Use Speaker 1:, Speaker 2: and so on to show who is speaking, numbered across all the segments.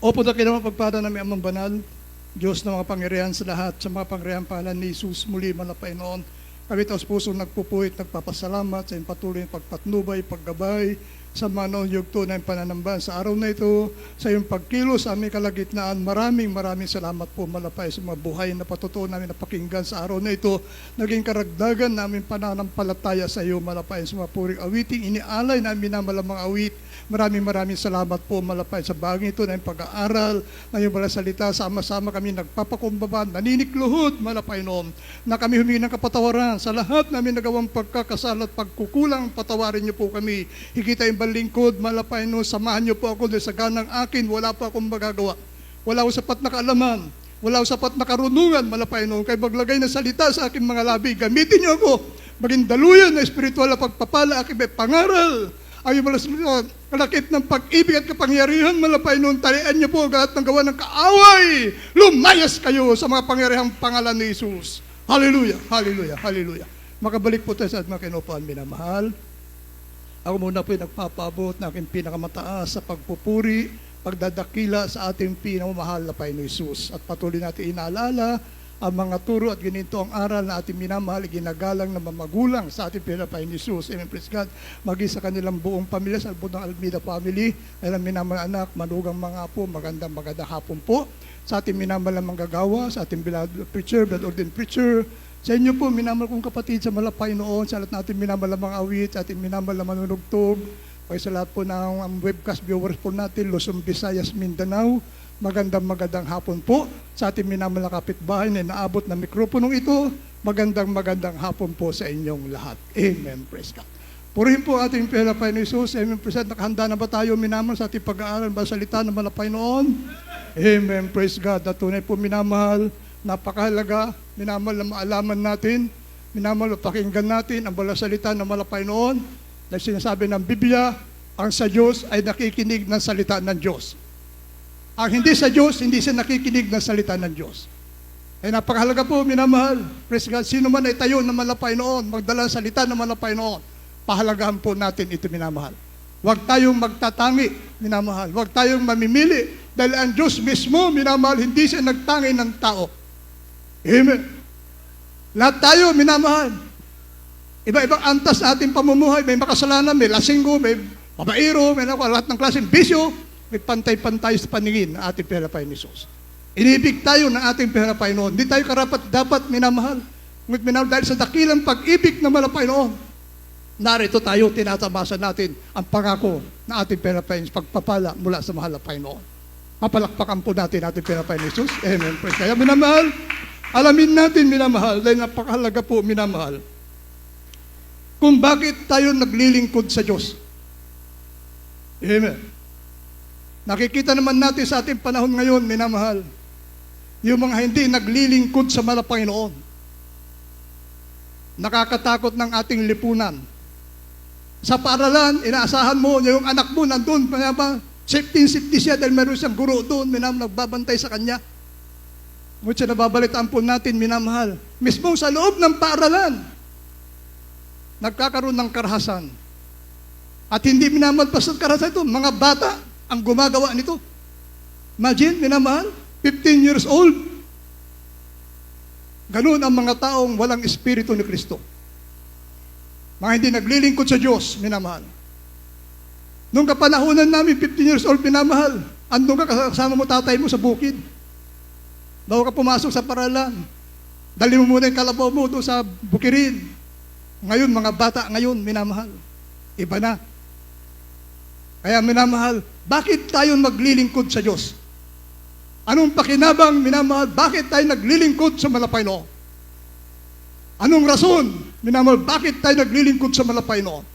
Speaker 1: Opo na kinamang pagpada namin amang banal, Diyos na mga pangyarihan sa lahat, sa mga pangyarihan pangalan ni Jesus, muli malapay noon. Kami taos pusong nagpupuhit, nagpapasalamat sa iyong patuloy ng pagpatnubay, paggabay, sa mga noong yugto na yung pananambahan sa araw na ito, sa iyong pagkilos sa aming kalagitnaan. Maraming salamat po malapay sa mga buhay na patutuo namin napakinggan sa araw na ito. Naging karagdagan namin pananampalataya sa iyo malapay sa mga puring awiting inialay namin na malamang awit. Maraming salamat po malapay sa bagay ito na yung pag-aaral na yung mga salita. Sama-sama kami nagpapakumbaba, naninikluhod malapay noon na kami humingi ng kapatawaran sa lahat namin nagawang pagkakasala at pagkukulang. Patawarin niyo po kami. Higit tayong balingkod malapay noon. Samahan niyo po ako dahil sa ganang akin. Wala po akong magagawa. Wala akong sapat na kaalaman. Wala akong sapat na karunungan malapay noon. Kaya maglagay ng salita sa aking mga labi. Gamitin niyo ako. Maging daluyan na espiritual na pagpapala. Aking may pangaral. Ayaw malas kalakip ng pag-ibig at kapangyarihan malapay noon. Talian niyo po lahat ng gawa ng kaaway. Lumayas kayo sa mga pangyarihang pangalan ni Jesus. Hallelujah, hallelujah, hallelujah. Makabalik po tayo sa mga kinupuan, minamahal. Ako muna po yung nagpapabot na aking pinakamataas sa pagpupuri, pagdadakila sa ating pinamamahal na Panginoon Jesus. At patuloy natin inaalala ang mga turo at ganito ang aral na ating minamahal, ginagalang na mamagulang sa ating Panginoon Jesus. Amen, praise God. Maging sa kanilang buong pamilya, sa buong Almeida family, ay ang minamahal anak, manugang mga po, magandang hapon po. Sa ating minamahal na manggagawa, sa ating beloved preacher, beloved ordained preacher, sa inyo po, minamahal kong kapatid sa malapay noon, sa lahat natin minamahal na mga awit, sa ating minamahal na manunugtog, kaya sa lahat po ng webcast viewers po natin, Luzon, Visayas, Mindanao, magandang hapon po sa ating minamahal na kapitbahay na inaabot na mikroponong ito. Magandang hapon po sa inyong lahat. Amen. Praise God. Purihin po ating Panginoon Jesus. Amen. Praise God. Nakahanda na ba tayo minamahal sa ating pag-aaral ba salita ng malapay noon? Amen. Praise God. At tunay po minamahal, napakahalaga, minamahal na maalaman natin, minamahal na pakinggan natin ang balang salita ng malapay noon na sinasabi ng Biblia, ang sa Diyos ay nakikinig ng salita ng Diyos. Ang hindi sa Diyos, hindi siya nakikinig ng salita ng Diyos. Ay napakahalaga po, minamahal. Praise God. Sino man ay tayo na malapay noon, magdala ng salita na malapay noon, pahalagahan po natin ito, minamahal. Huwag tayong magtatangi, minamahal. Huwag tayong mamimili. Dahil ang Diyos mismo, minamahal, hindi siya nagtangi ng tao. Amen. Lahat tayo, minamahal. Iba-ibang antas sa ating pamumuhay. May makasalanan, may lasinggo, may babaero, may lahat ng klaseng bisyo. May pantay-pantay sa paningin ng ating Panginoon Jesus. Inibig tayo ng ating Panginoon. Hindi tayo dapat minamahal. Ngunit minamahal dahil sa dakilang pag-ibig ng Panginoon. Narito tayo, tinatamasa natin ang pangako ng ating Panginoon, pagpapala mula sa mahal na Panginoon. Mapalakpakan po natin ating Panginoon Jesus. Amen. Kaya minamahal, alamin natin minamahal, dahil napakahalaga po minamahal, kung bakit tayo naglilingkod sa Diyos. Amen. Nakikita naman natin sa ating panahon ngayon, minamahal, yung mga hindi naglilingkod sa mahal na Panginoon. Nakakatakot ng ating lipunan. Sa paaralan, inaasahan mo, yung anak mo nandun, safety siya dahil meron siyang guro doon, minamahal, nagbabantay sa kanya. Ngunit siya nababalitaan po natin, minamahal, mismo sa loob ng paaralan, nagkakaroon ng karahasan. At hindi minamahal pa sa karahasan ito, mga bata ang gumagawa nito. Imagine, minamahal, 15 years old. Ganun ang mga taong walang espiritu ni Kristo. Mga hindi naglilingkod sa Diyos, minamahal. Nung kapanahunan namin, 15 years old, minamahal, andun ka kasama mo tatay mo sa bukid. Bago ka pumasok sa paralan, dali mo muna yung kalabaw mo doon sa bukirin. Ngayon, mga bata ngayon, minamahal, iba na. Kaya minamahal, bakit tayo maglilingkod sa Diyos? Anong pakinabang, minamahal, bakit tayo naglilingkod sa malapay noon? Anong rason, minamahal, bakit tayo naglilingkod sa malapay noon?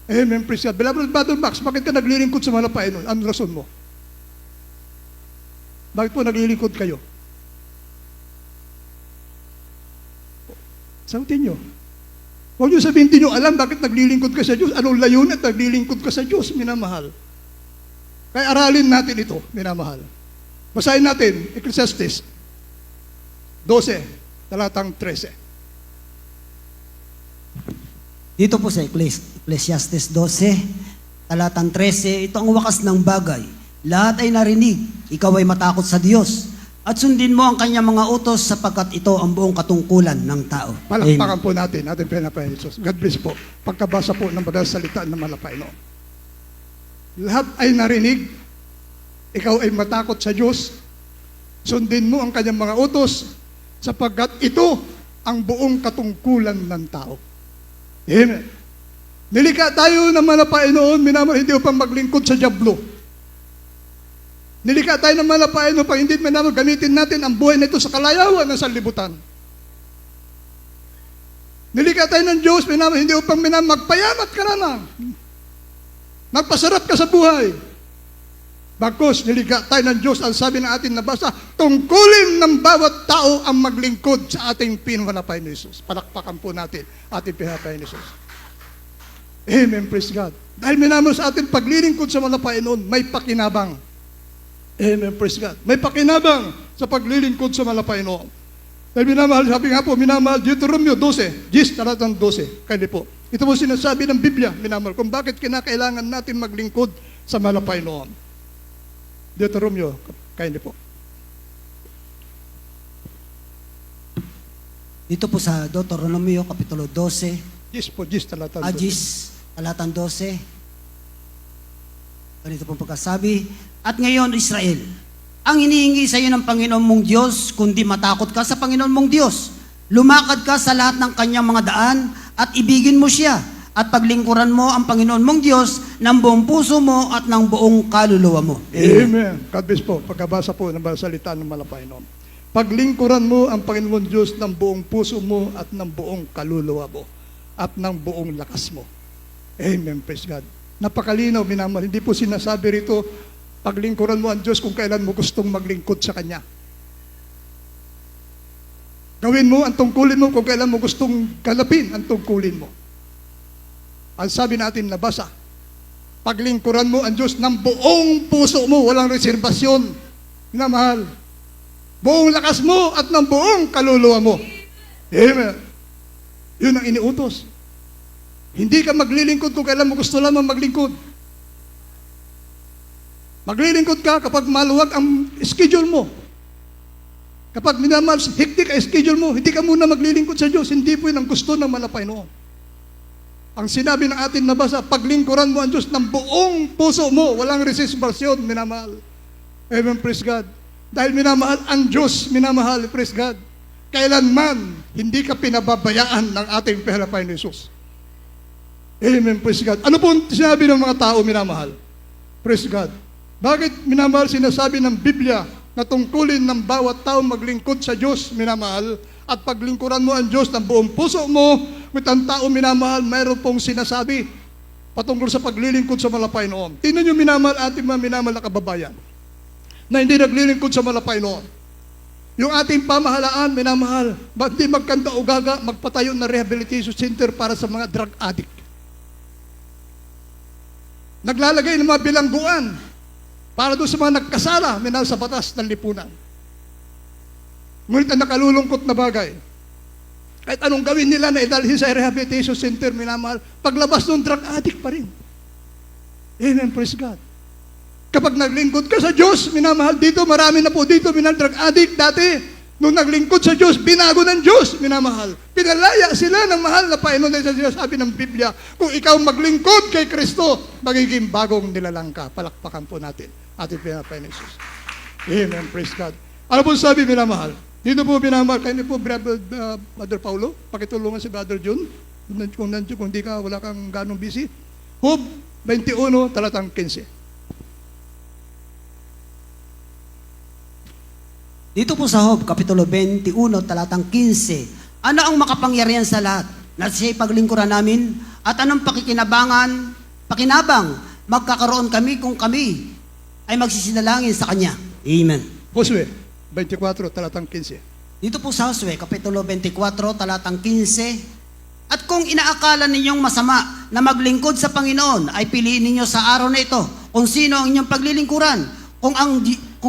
Speaker 1: Amen, praise God. Beloved Brother Max, bakit ka naglilingkod sa malapay noon? Anong rason mo? Bakit po naglilingkod kayo? Sagutin nyo. Huwag nyo sabihin, hindi nyo alam bakit naglilingkod ka sa Diyos. Anong layunin at naglilingkod ka sa Diyos, minamahal. Kaya aralin natin ito, minamahal. Basahin natin, Ecclesiastes 12, talatang 13.
Speaker 2: Dito po sa Ecclesiastes 12, talatang 13, ito ang wakas ng bagay. Lahat ay narinig, ikaw ay matakot sa Diyos. At sundin mo ang kanyang mga utos sapagkat ito ang buong katungkulan ng tao.
Speaker 1: Palakpakan po natin, ating pinapay Jesus. God bless po. Pagkabasa po ng banal salita ng malapay noon. Lahat ay narinig, ikaw ay matakot sa Diyos, sundin mo ang kanyang mga utos, sapagkat ito ang buong katungkulan ng tao. Amen. Nilikha tayo ng malapay noon, hindi upang maglingkod sa dyablo. Nilikha tayo ng malapay noon, pag hindi gamitin natin ang buhay na ito sa kalayawan ng sanlibutan. Nilikha tayo ng Diyos, hindi upang magpayamat ka lamang. Magpasarap ka sa buhay. Bagkus, nilikha tayo ng Diyos, ang sabi ng ating nabasa, tungkulin ng bawat tao ang maglingkod sa ating pinmalapay ni Jesus. Palakpakan po natin ating pinmalapay ni Jesus. Amen, praise God. Dahil minamahal sa atin, paglilingkod sa malapay noon, may pakinabang. Amen, praise God. May pakinabang sa paglilingkod sa malapay noon. Dahil minamahal, sabi nga po, minamahal, Deuteronomio 12, 10:12, kaya po. Ito po sinasabi ng Biblia, minamahal, kung bakit kinakailangan natin maglingkod sa malapay noon. Deuteronomio, kaya po.
Speaker 2: Dito po sa Deuteronomio, Kapitulo 12,
Speaker 1: 10:12.
Speaker 2: talatang 12. Ganito pong pagkasabi, at ngayon, Israel, ang hinihingi sa iyo ng Panginoon mong Diyos, kundi matakot ka sa Panginoon mong Diyos. Lumakad ka sa lahat ng kanyang mga daan at ibigin mo siya at paglingkuran mo ang Panginoon mong Diyos ng buong puso mo at ng buong kaluluwa mo.
Speaker 1: Amen. God bless po. Pagkabasa po ng salita ng malapay noon. Paglingkuran mo ang Panginoon Diyos ng buong puso mo at ng buong kaluluwa mo at ng buong lakas mo. Amen. Praise God. Napakalinaw, minamahal. Hindi po sinasabi rito, paglingkuran mo ang Diyos kung kailan mo gustong maglingkod sa Kanya. Gawin mo ang tungkulin mo kung kailan mo gustong kalapin ang tungkulin mo. Ang sabi natin nabasa, paglingkuran mo ang Diyos ng buong puso mo, walang reserbasyon. Minamahal. Buong lakas mo at ng buong kaluluwa mo. Amen. Yun ang iniutos. Hindi ka maglilingkod kung kailan mo gusto lamang maglingkod. Maglilingkod ka kapag maluwag ang schedule mo. Kapag minamahal, hektik ang schedule mo, hindi ka muna maglilingkod sa Diyos. Hindi po yun ang gusto ng malapay noon. Ang sinabi ng atin nabasa, paglingkuran mo ang Diyos ng buong puso mo, walang resistbasyon, minamahal. Amen, praise God. Dahil minamahal ang Diyos, minamahal, praise God. Kailanman, hindi ka pinababayaan ng ating pinalapay ni Jesus. Amen, praise God. Ano po sinabi ng mga tao, minamahal? Praise God. Bakit, minamahal, sinasabi ng Biblia na tungkulin ng bawat tao maglingkod sa Diyos, minamahal, at paglingkuran mo ang Diyos ng buong puso mo, with ang tao, minamahal, mayroon pong sinasabi patungkol sa paglilingkod sa malapay noon. Tingnan nyo, minamahal, ating mga minamahal na kababayan, na hindi naglilingkod sa malapay noon. Yung ating pamahalaan, minamahal, ba't di magkanta o gaga, magpatayo na rehabilitation center para sa mga drug addict? Naglalagay ng mga bilangguan para doon sa mga nagkasala, minahal, sa batas ng lipunan. Ngunit ang nakalulungkot na bagay, kahit anong gawin nila na idalhin sa rehabilitation center, minamahal, paglabas doon, drug addict pa rin. Amen, praise God. Kapag naglingkod ka sa Diyos, minamahal, dito, marami na po dito, drug addict dati. Nung naglingkod sa Diyos, binago ng Diyos, minamahal. Pinalaya sila ng mahal na Panginoon dahil sa sinasabi ng Biblia, kung ikaw maglingkod kay Kristo, magiging bagong nilalang ka. Palakpakan po natin ating pinapay ni Jesus. Amen, praise God. Ano po sabi, minamahal? Dito po, minamahal, kayo po, Brother Paulo, pakitulungan si Brother June, kung di ka, wala kang ganong busy. Hub 21, talatang 15.
Speaker 2: Dito po sa Job, Kapitulo 21, talatang 15. Ano ang makapangyarihan sa lahat na siya'y paglingkuran namin? At anong pakinabang magkakaroon kami kung kami ay magsisinalangin sa Kanya? Amen.
Speaker 1: Josue 24, talatang 15.
Speaker 2: Dito po sa Josue, Kapitulo 24, talatang 15. At kung inaakala ninyong masama na maglingkod sa Panginoon, ay piliin ninyo sa araw na ito kung sino ang inyong paglilingkuran. Kung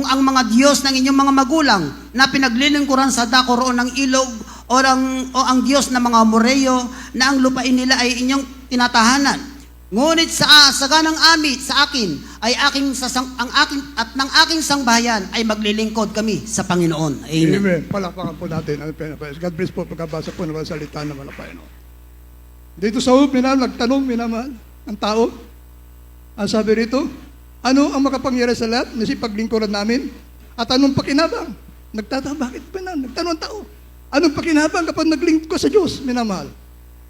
Speaker 2: ang mga Diyos ng inyong mga magulang na pinaglilingkuran sa dako roon ng ilog o ang Diyos ng mga Amoreyo na ang lupain nila ay inyong tinatahanan. Ngunit sa ganang amit sa akin ay ng aking sangbahayan ay maglilingkod kami sa Panginoon. Amen.
Speaker 1: Amen. Palakpakan po natin ang pinapayos. God bless po pagkabasa po ng mga salita ng Panginoon. Dito sa hub, nagtanong, minamahal, ang tao. Ang sabi rito, ano ang makapangyari sa lahat na si paglingkuran namin? At anong pakinabang? Bakit ba na? Nagtanong ang tao. Anong pakinabang kapag naglingkod ka sa Diyos, minamahal?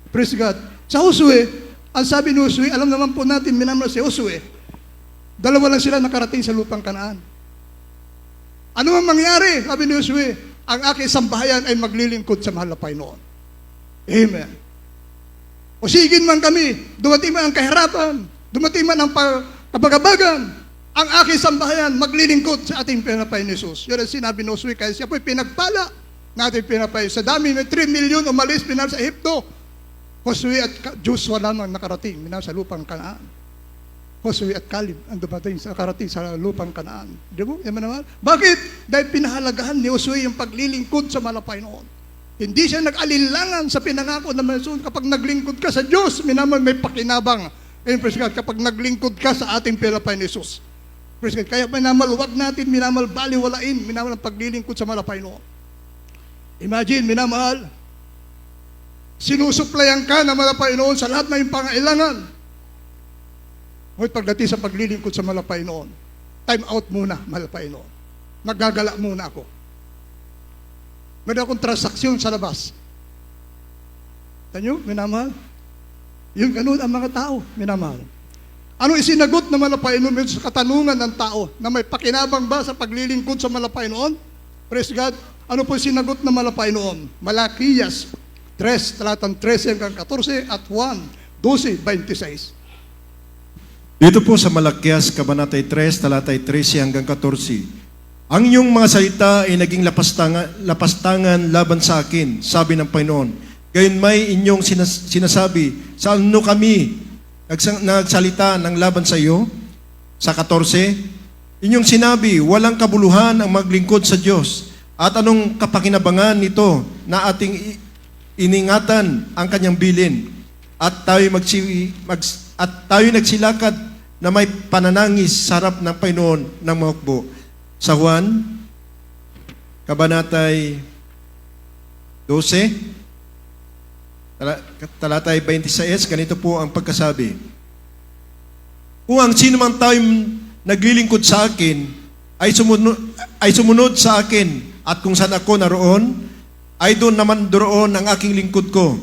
Speaker 1: Praise God. Sa Josue, ang sabi ni Josue, alam naman po natin, minamahal si Josue, dalawa lang sila nakarating sa lupang Kanaan. Ano ang mangyari? Sabi ni Josue, ang aking sambahayan ay maglilingkod sa mahal na Panginoon. Amen. O sigin man kami, dumating man ang kahirapan, dumating man ang kabagabagan, ang aking sambahayan maglilingkod sa ating Panginoon Jesus. Yun ang sinabi ni Josue, kaya siya po'y pinagpala natin pinapay. Sa dami, may 3 million umalis, pinal sa Ehipto. Josue at Joshua lamang nakarating, sa lupang Kanaan. Josue at Caleb ang dumating sa karating sa lupang Kanaan. Di ba? Yan naman. Bakit? Dahil pinahalagahan ni Josue yung paglilingkod sa malapay noon. Hindi siya nag-alinlangan sa pinangako na Meson. Kapag naglingkod ka sa Diyos, minaman may pakinabang. Ayun, praise God, kapag naglingkod ka sa ating pinapay ni Jesus. Praise God. Kaya minamal, huwag natin minamal baliwalain, minamal ang paglilingkod sa malapay noon. Imagine, minamahal, sinusuplayan ka ng malapay noon sa lahat ng iyong pangailangan. Ngunit pagdating sa paglilingkod sa malapay noon, time out muna, malapay noon. Magagala muna ako. Meron akong transaksyon sa labas. Tanyo, minamahal? Yung ganun ang mga tao, minamahal. Ano isinagot na malapay noon sa katanungan ng tao na may pakinabang ba sa paglilingkod sa malapay noon? Praise God. Ano po sinagot na malapay noon? Malakias 3, talatang 13 hanggang 14 at 1, 12, 26.
Speaker 3: Dito po sa Malakias, Kabanatay 3, talatay 13 hanggang 14. Ang iyong mga salita ay naging lapastangan laban sa akin, sabi ng Panginoon. Gayon may inyong sinasabi, saan no kami nagsalita ng laban sa iyo? Sa 14, inyong sinabi, walang kabuluhan ang maglingkod sa Diyos. At anong kapakinabangan nito na ating iningatan ang kanyang bilin? At tayo nagsilakad na may pananangis sa harap ng Panginoon ng mga hukbo. Sa Juan, Kabanatay 12, talatay 26, ganito po ang pagkasabi. Kung ang sino mang tayo naglilingkod sa akin ay sumunod sa akin, at kung saan ako naroon, ay doon naman doon ang aking lingkod ko.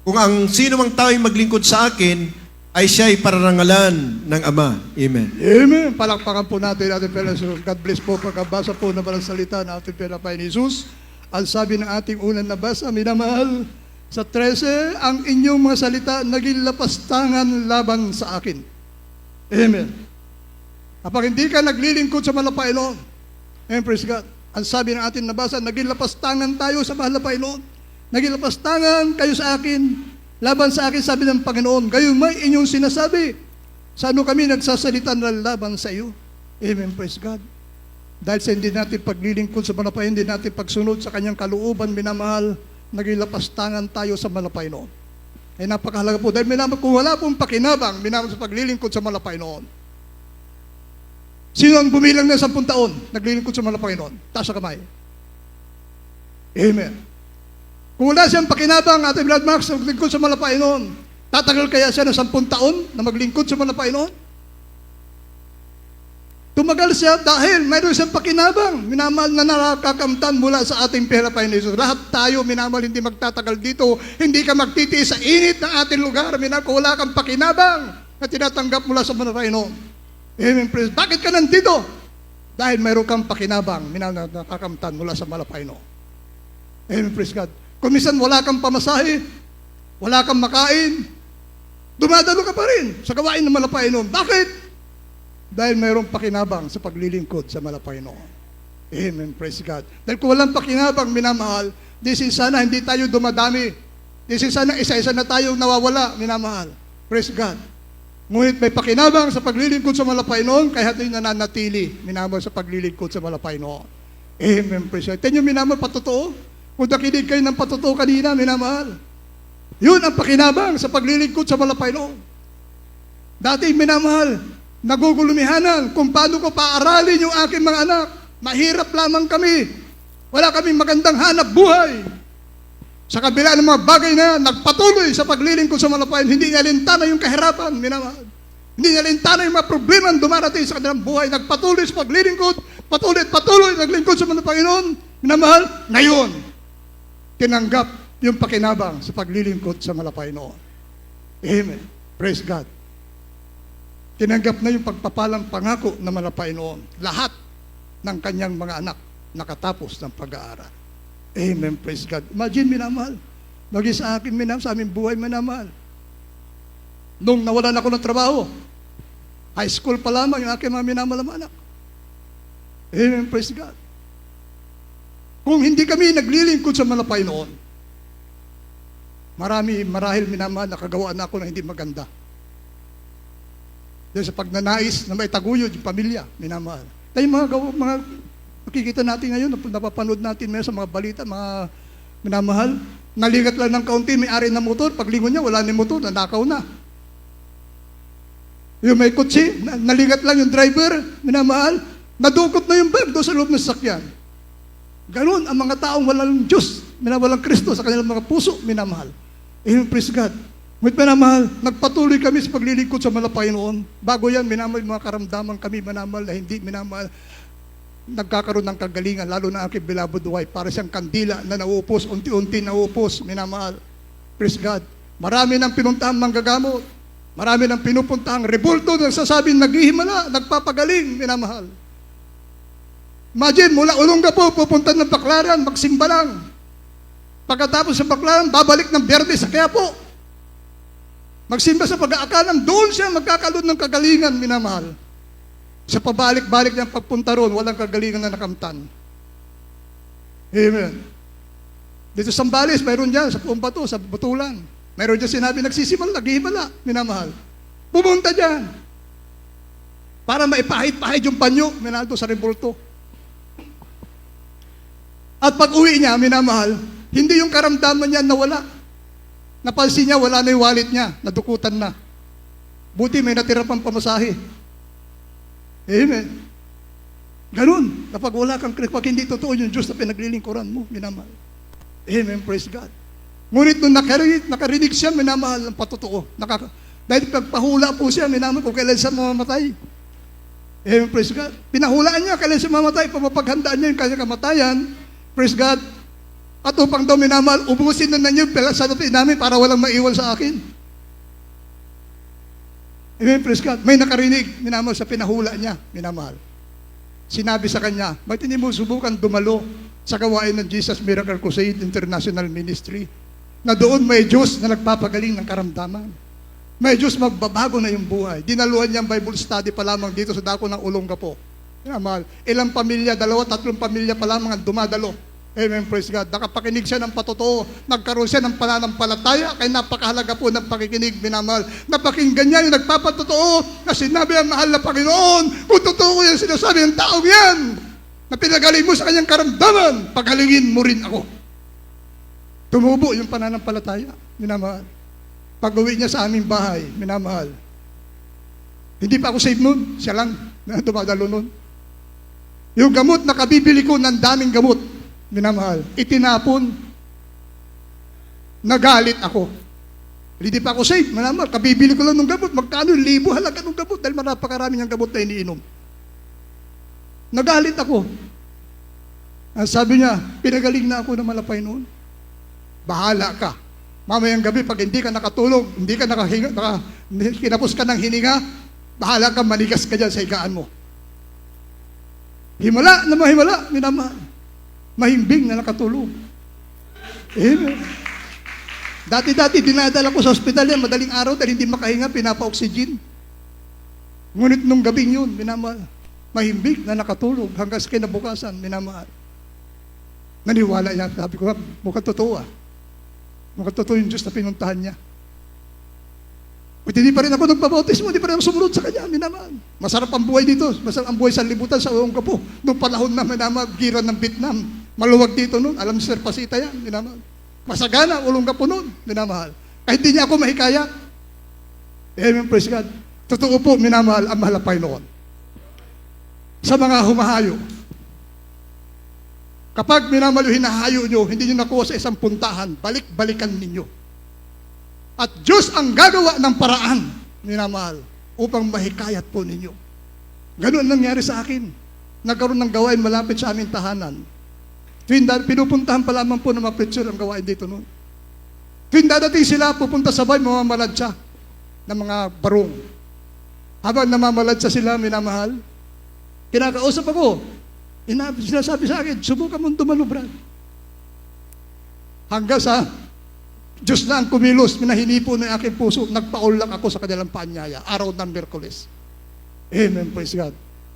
Speaker 3: Kung ang sino mang tayo maglingkod sa akin, ay siya'y pararangalan ng Ama. Amen.
Speaker 1: Amen. Palakpakan po natin ating Panginoon. God bless po pagkabasa po ng malang salita ng ating Panginoon Jesus. Ang sabi ng ating unang nabasa, minamahal, sa 13, ang inyong mga salita naging lapastangan laban sa akin. Amen. Kapag hindi ka naglilingkod sa malapay noon, amen, praise God. Ang sabi ng ating nabasa, naging lapastangan tayo sa malapay noon. Naging lapastangan kayo sa akin. Laban sa akin, sabi ng Panginoon, gayon may inyong sinasabi, sa ano kami nagsasalita ng laban sa iyo? Amen, praise God. Dahil sa hindi natin paglilingkod sa malapay, hindi natin pagsunod sa kanyang kalooban, minamahal, naging lapastangan tayo sa malapay noon. Ay napakahalaga po, dahil minamahal, kung wala pong pakinabang, minamahal sa paglilingkod sa malapay noon. Sino ang bumilang ng 10 taon, naglilingkod sa malapay noon? Taas sa kamay. Amen. Kung wala siyang pakinabang, Ate Brad Max, naglingkod sa malapay noon, tatagal kaya siya ng 10 taon na maglingkod sa malapay noon? Tumagal siya dahil mayroon siyang pakinabang, minamahal na nakakamtan mula sa ating pinapay ni Jesus. Lahat tayo, minamahal, hindi magtatagal dito, hindi ka magtitiis sa init ng ating lugar, minamahal, kung wala kang pakinabang na tinatanggap mula sa malapay noon. Amen, praise. Bakit ka nandito? Dahil mayroon kang pakinabang, minamahal, na nakakamtan mula sa malapay noon. Amen, praise God. Kung minsan wala kang pamasahe, wala kang makain, dumadalo ka pa rin sa gawain ng malapay noon. Bakit? Dahil mayroong pakinabang sa paglilingkod sa malapay noon. Amen, praise God. Dahil kung walang pakinabang, minamahal, sana hindi tayo dumadami. Sana isa-isa na tayo nawawala, minamahal. Praise God. Ngunit may pakinabang sa paglilingkod sa malapay noon, kaya tayo nananatili, minamahal, sa paglilingkod sa malapay noon. Amen, praise God. Tenyo, minamahal, patotoo. Kung nakinig kayo ng patotoo kanina, minamahal. Yun ang pakinabang sa paglilingkod sa malapay noon. Dati, minamahal, nagugulumihanan kung paano ko paaralin yung aking mga anak. Mahirap lamang kami. Wala kaming magandang hanap buhay. Sa kabila ng mga bagay na nagpatuloy sa paglilingkod sa malapayan, hindi niya lintana yung kahirapan, minamahal. Hindi niya lintana yung mga problema na dumarating sa kanilang buhay. Nagpatuloy sa paglilingkod, patuloy naglingkod sa mga Panginoon, minamahal. Ngayon, tinanggap yung pakinabang sa paglilingkod sa malapaynoon. Amen. Praise God. Tinanggap na yung pagpapalang pangako na malapaynoon. Lahat ng kanyang mga anak nakatapos ng pag-aaral. Amen. Praise God. Imagine, minamahal. Maging sa akin, minamahal, sa aming buhay, minamahal. Nung nawalan ako ng trabaho, high school pa lamang yung aking mga minamahal na anak. Amen. Praise God. Kung hindi kami naglilingkod sa malapaynoon, marahil minamahal, nakagawa na ako ng hindi maganda. Dahil sa pagnanais na may taguyod yung pamilya, minamahal. Tayo mga nakikita natin ngayon, napapanood natin sa mga balita, mga minamahal, naligat lang ng kaunti, may ari ng motor, paglingon niya, wala na yung motor, nanakaw na. Yung may kutsi, naligat lang yung driver, minamahal, nadukot na yung bag doon sa loob ng sasakyan. Ganon ang mga taong walang Diyos, walang Kristo sa kanilang mga puso, minamahal. Amen, praise God. Ngunit minamahal, nagpatuloy kami sa paglilingkod sa malapaynoon. Bago yan, minamahal, mga karamdaman kami, minamahal, na hindi, minamahal, nagkakaroon ng kagalingan, lalo na aking beloved wife, para siyang kandila na nauupos, unti-unti nauupos, minamahal. Praise God. Marami nang pinuntahang manggagamot. Marami nang pinupuntahang rebulto, nagsasabing naghihimala, nagpapagaling, minamahal. Imagine, mula Olongapo, pupunta ng Baclaran, magsimba lang. Pagkatapos sa Baclaran, babalik ng Biyernes sa Quiapo. Magsimba sa pag-aakalan, doon siya magkakaroon ng kagalingan, minamahal. Sa pabalik-balik niyang pagpunta roon, walang kagalingan na nakamtan. Amen. Dito sa Sambales, mayroon dyan, sa Pumpato, sa Butulan. Mayroon dyan sinabi, nagsisimula, naghihimala, minamahal. Pumunta dyan. Para maipahid-pahid yung panyo, minamahal doon sa rebulto. At pag uwi niya, minamahal, hindi yung karamdaman niya nawala. Napansin niya, wala na yung wallet niya, nadukutan na. Buti may natira pang pamasahe. Amen. Ganun, kapag wala kang Kristo, pag hindi totoo yung Diyos na pinaglilingkuran mo, minamahal. Amen, praise God. Ngunit nung nakarinig siya, minamahal ang patotoo. Dahil pagpahula po siya, minamahal kung kailan siya mamamatay. Amen, praise God. Pinahulaan niya, kailan siya mamamatay, pamapaghandaan niya yung kanyang kamatayan, praise God. At upang daw minamahal, ubusin na niyo sa natin namin para walang maiwan sa akin. Amen, praise God. May nakarinig, minamahal, sa pinahula niya, minamahal. Sinabi sa kanya, bakit hindi mo subukan dumalo sa gawain ng Jesus Miracle Crusade International Ministry, na doon may Diyos na nagpapagaling ng karamdaman. May Diyos magbabago na yung buhay. Dinaluhan niya ang Bible study pa lamang dito sa dako ng Olongapo. Minamahal, ilang pamilya, 2-3 pamilya pa lamang ang dumadalo. Amen, praise God. Nakapakinig siya ng patotoo. Nagkaroon siya ng pananampalataya. Kaya napakahalaga po ng pakikinig, minamahal. Napakinggan niya yung nagpapatotoo na sinabi ang mahal na Panginoon. Kung totoo yan sinasabi ng taong yan, na pinagaling mo sa kanyang karamdaman, paghalingin mo rin ako. Tumubo yung pananampalataya, minamahal. Pag-uwi niya sa aming bahay, minamahal. Hindi pa ako saved nun. Siya lang na dumadalo nun. Yung gamot na kabibili ko ng daming gamot, minamahal, itinapon, nagalit ako. Hindi pa ako safe, minamahal, kabibili ko lang ng gamot, magkano 1,000 halaga ng gamot dahil marapakaraming ang gamot na iniinom. Nagalit ako. Sabi niya, pinagaling na ako ng malapay noon. Bahala ka. Mamayang gabi, pag hindi ka nakatulog, hindi ka kinapos ka ng hininga, bahala ka, manigas ka dyan sa higaan mo. Himala na mahimala, minamahal. Mahimbing na nakatulog. Amen. Dati-dati, dinadala ko sa ospital yan, madaling araw dahil hindi makahinga, pinapa-oxygen. Ngunit nung gabing yun, minamahal, mahimbing na nakatulog hanggang sa kinabukasan, minamahal. Naniwala niya, sabi ko, mukhang totoo ah. Mukhang totoo yung Diyos na pinuntahan niya. At hindi pa rin ako nagpabautismo, hindi pa rin ako sumunod sa kanya, minamahal. Masarap ang buhay dito, masarap ang buhay sa libutan, sa Olongapo. Noong panahon na minamahal, giran ng Vietnam. Maluwag dito noon, alam si Sir Pasita yan, minamahal. Masagana, Olongapo noon, minamahal. Kahit hindi niya ako mahikaya. Amen, praise God. Totoo po, minamahal ang mahal na Panginoon. Sa mga humahayo, kapag minamahal yung hinahayo nyo, hindi nyo nakuha sa isang puntahan, balik-balikan ninyo. At Diyos ang gagawa ng paraan, minamahal, upang mahikayat po ninyo. Ganun ang nangyari sa akin. Nagkaroon ng gawain malapit sa aming tahanan. Pinupuntahan pa lamang po ng mga preacher ang gawain dito noon. Tuwing dadating sila, pupunta sabay, mamamaladsa ng mga barong. Habang namamaladsa sila, minamahal, kinakausap ako. Sinasabi sa akin, subukan mong tumalubran. Hanggang sa Diyos na ang kumilos, minahinipo ng aking puso, nagpaulak ako sa kanilang paanyaya, araw ng Miyerkules. Amen, praise God.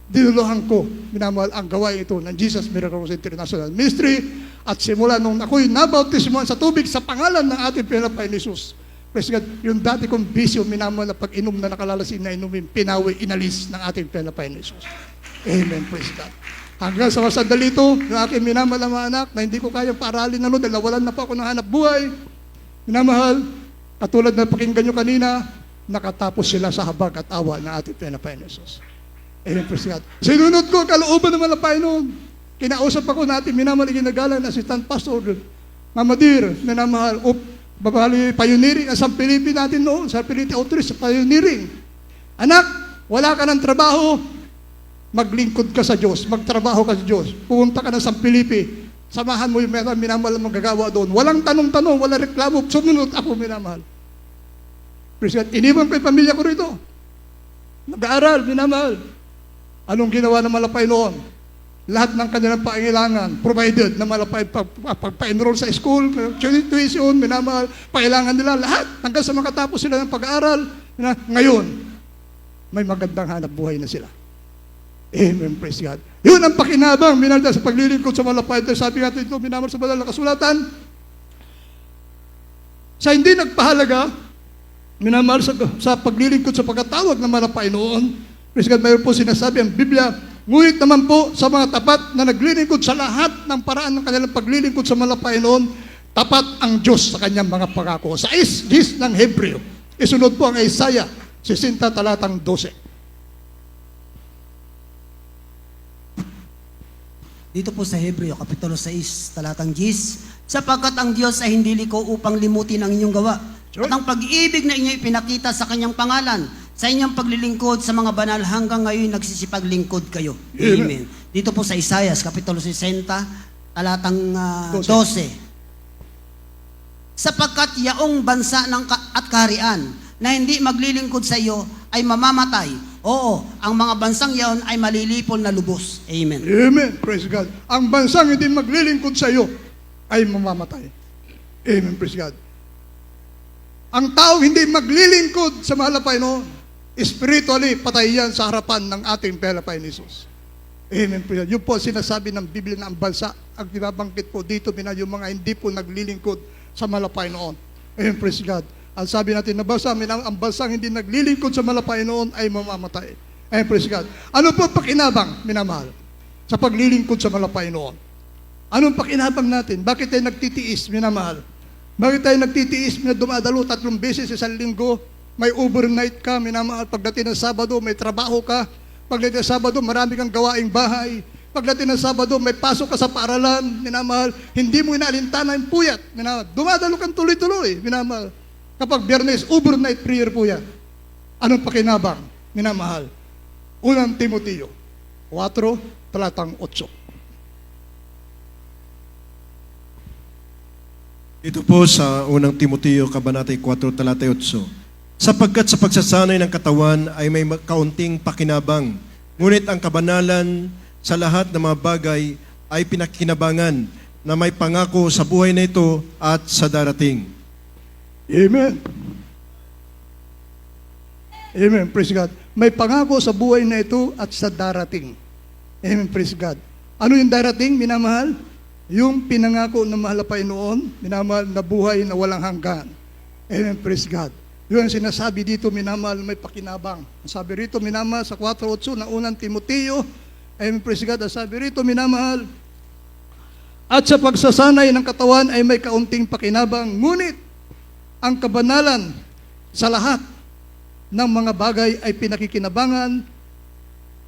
Speaker 1: Dinuluhan ko, minamahal, ang gawain ito ng Jesus Miracles International Ministry at simula nung ako'y nabautismuhan sa tubig sa pangalan ng ating Panginoon Jesus. Praise God, yung dati kong bisyo, minamahal, na pag-inom na nakalalasin na inumin, pinawi, inalis ng ating Panginoon Jesus. Amen, praise God. Hanggang sa sandali ito, ng aking minamahal na mga anak, na hindi ko kayang paaralin na dahil nawalan na po ako ng hanap buhay. Minamahal, katulad na pakinggan nyo kanina, nakatapos sila sa habag at awa ng ating Panginoon Jesus. Amen, praise God. Sinunod ko, kalooban naman ng Panginoon. Kinausap ako natin, minamahal, iginagalan, Assistant Pastor, Mamadir, minamahal, babali, pioneering, sa Pilipi natin noon, sa Pilipi Outreach, sa pioneering. Anak, wala ka ng trabaho, maglingkod ka sa Diyos, magtrabaho ka sa Diyos, pumunta ka na sa Pilipi, samahan mo yung minamahal ang magagawa doon. Walang tanong-tanong, walang reklamo, sumunod ako, minamahal. Praise God. Iniwan ko yung pamilya ko rito. Nag-aaral, minamahal. Anong ginawa ng malapay noon? Lahat ng kanilang pangailangan, provided na malapay pagpa-enroll sa school, tuition, minamahal, pangailangan nila, lahat. Hanggang sa makatapos sila ng pag-aaral. Ngayon, may magandang hanap buhay na sila. Amen, praise God. Yun ang pakinabang, minamahal, sa paglilingkod sa malapay. Sabi natin ito, minamahal sa banal na kasulatan. Sa hindi nagpahalaga, minamahal sa paglilingkod sa pagkatawag ng malapay noon, praise God, mayroon po sinasabi ang Biblia, ngunit naman po sa mga tapat na naglilingkod sa lahat ng paraan ng kanilang paglilingkod sa malapay noon, tapat ang Diyos sa kanyang mga pangako. Sa list ng Hebreo, isunod po ang Isaiah 60 talatang 12.
Speaker 2: Dito po sa Hebreo, Kapitulo 6, talatang 10, sapagkat ang Diyos ay hindi liko upang limutin ang inyong gawa.
Speaker 1: Sure.
Speaker 2: At ang pag-ibig na inyo ipinakita sa kanyang pangalan, sa inyong paglilingkod sa mga banal hanggang ngayon nagsisipaglingkod kayo. Amen. Dito po sa Isaiah, Kapitulo 60, talatang 12. Sapagkat yaong bansa at kaharian na hindi maglilingkod sa iyo ay mamamatay. Oo, ang mga bansang yaon ay malilipol na lubos. Amen.
Speaker 1: Amen, praise God. Ang bansang hindi maglilingkod sa iyo ay mamamatay. Amen, praise God. Ang taong hindi maglilingkod sa mahal na Panginoon, spiritually, patay yan sa harapan ng ating Panginoon Jesus. Amen. Yun po sinasabi ng Biblia na ang bansa, ang binabangkit po dito, yung mga hindi po naglilingkod sa malapay noon. Amen. Praise God. Ang sabi natin na basa, ang bansang hindi naglilingkod sa malapay noon ay mamamatay. Amen. Praise God. Ano po pakinabang, minamahal, sa paglilingkod sa malapay noon? Anong pakinabang natin? Bakit tayo nagtitiis, minamahal? Bakit tayo nagtitiis na dumadalo 3 beses sa isang linggo? May overnight ka, minamahal. Pagdating ng Sabado, may trabaho ka. Pagdating ng Sabado, marami kang gawaing bahay. Pagdating ng Sabado, may pasok ka sa paaralan, minamahal. Hindi mo inaalintana yung puyat, minamahal. Dumadalo kang tuloy-tuloy, minamahal. Kapag Biyernes, overnight prayer po yan. Anong pakinabang, minamahal? Unang Timoteo 4, talatang 8.
Speaker 3: Ito po sa unang Timoteo, Kabanata 4, talata 8. Sapagkat sa pagsasanay ng katawan ay may kaunting pakinabang, ngunit ang kabanalan sa lahat ng mga bagay ay pinakinabangan na may pangako sa buhay na ito at sa darating.
Speaker 1: Amen. Amen. Praise God. May pangako sa buhay na ito at sa darating. Amen. Praise God. Ano yung darating, minamahal? Yung pinangako ng mahal na Panginoon, minamahal na buhay na walang hanggan. Amen. Praise God. Yun ang sinasabi dito, minamahal, may pakinabang. Sabi rito, minamahal, sa 4:8 ng unang Timoteo, amen, praise God, sabi rito, minamahal, at sa pagsasanay ng katawan ay may kaunting pakinabang, ngunit ang kabanalan sa lahat ng mga bagay ay pinakikinabangan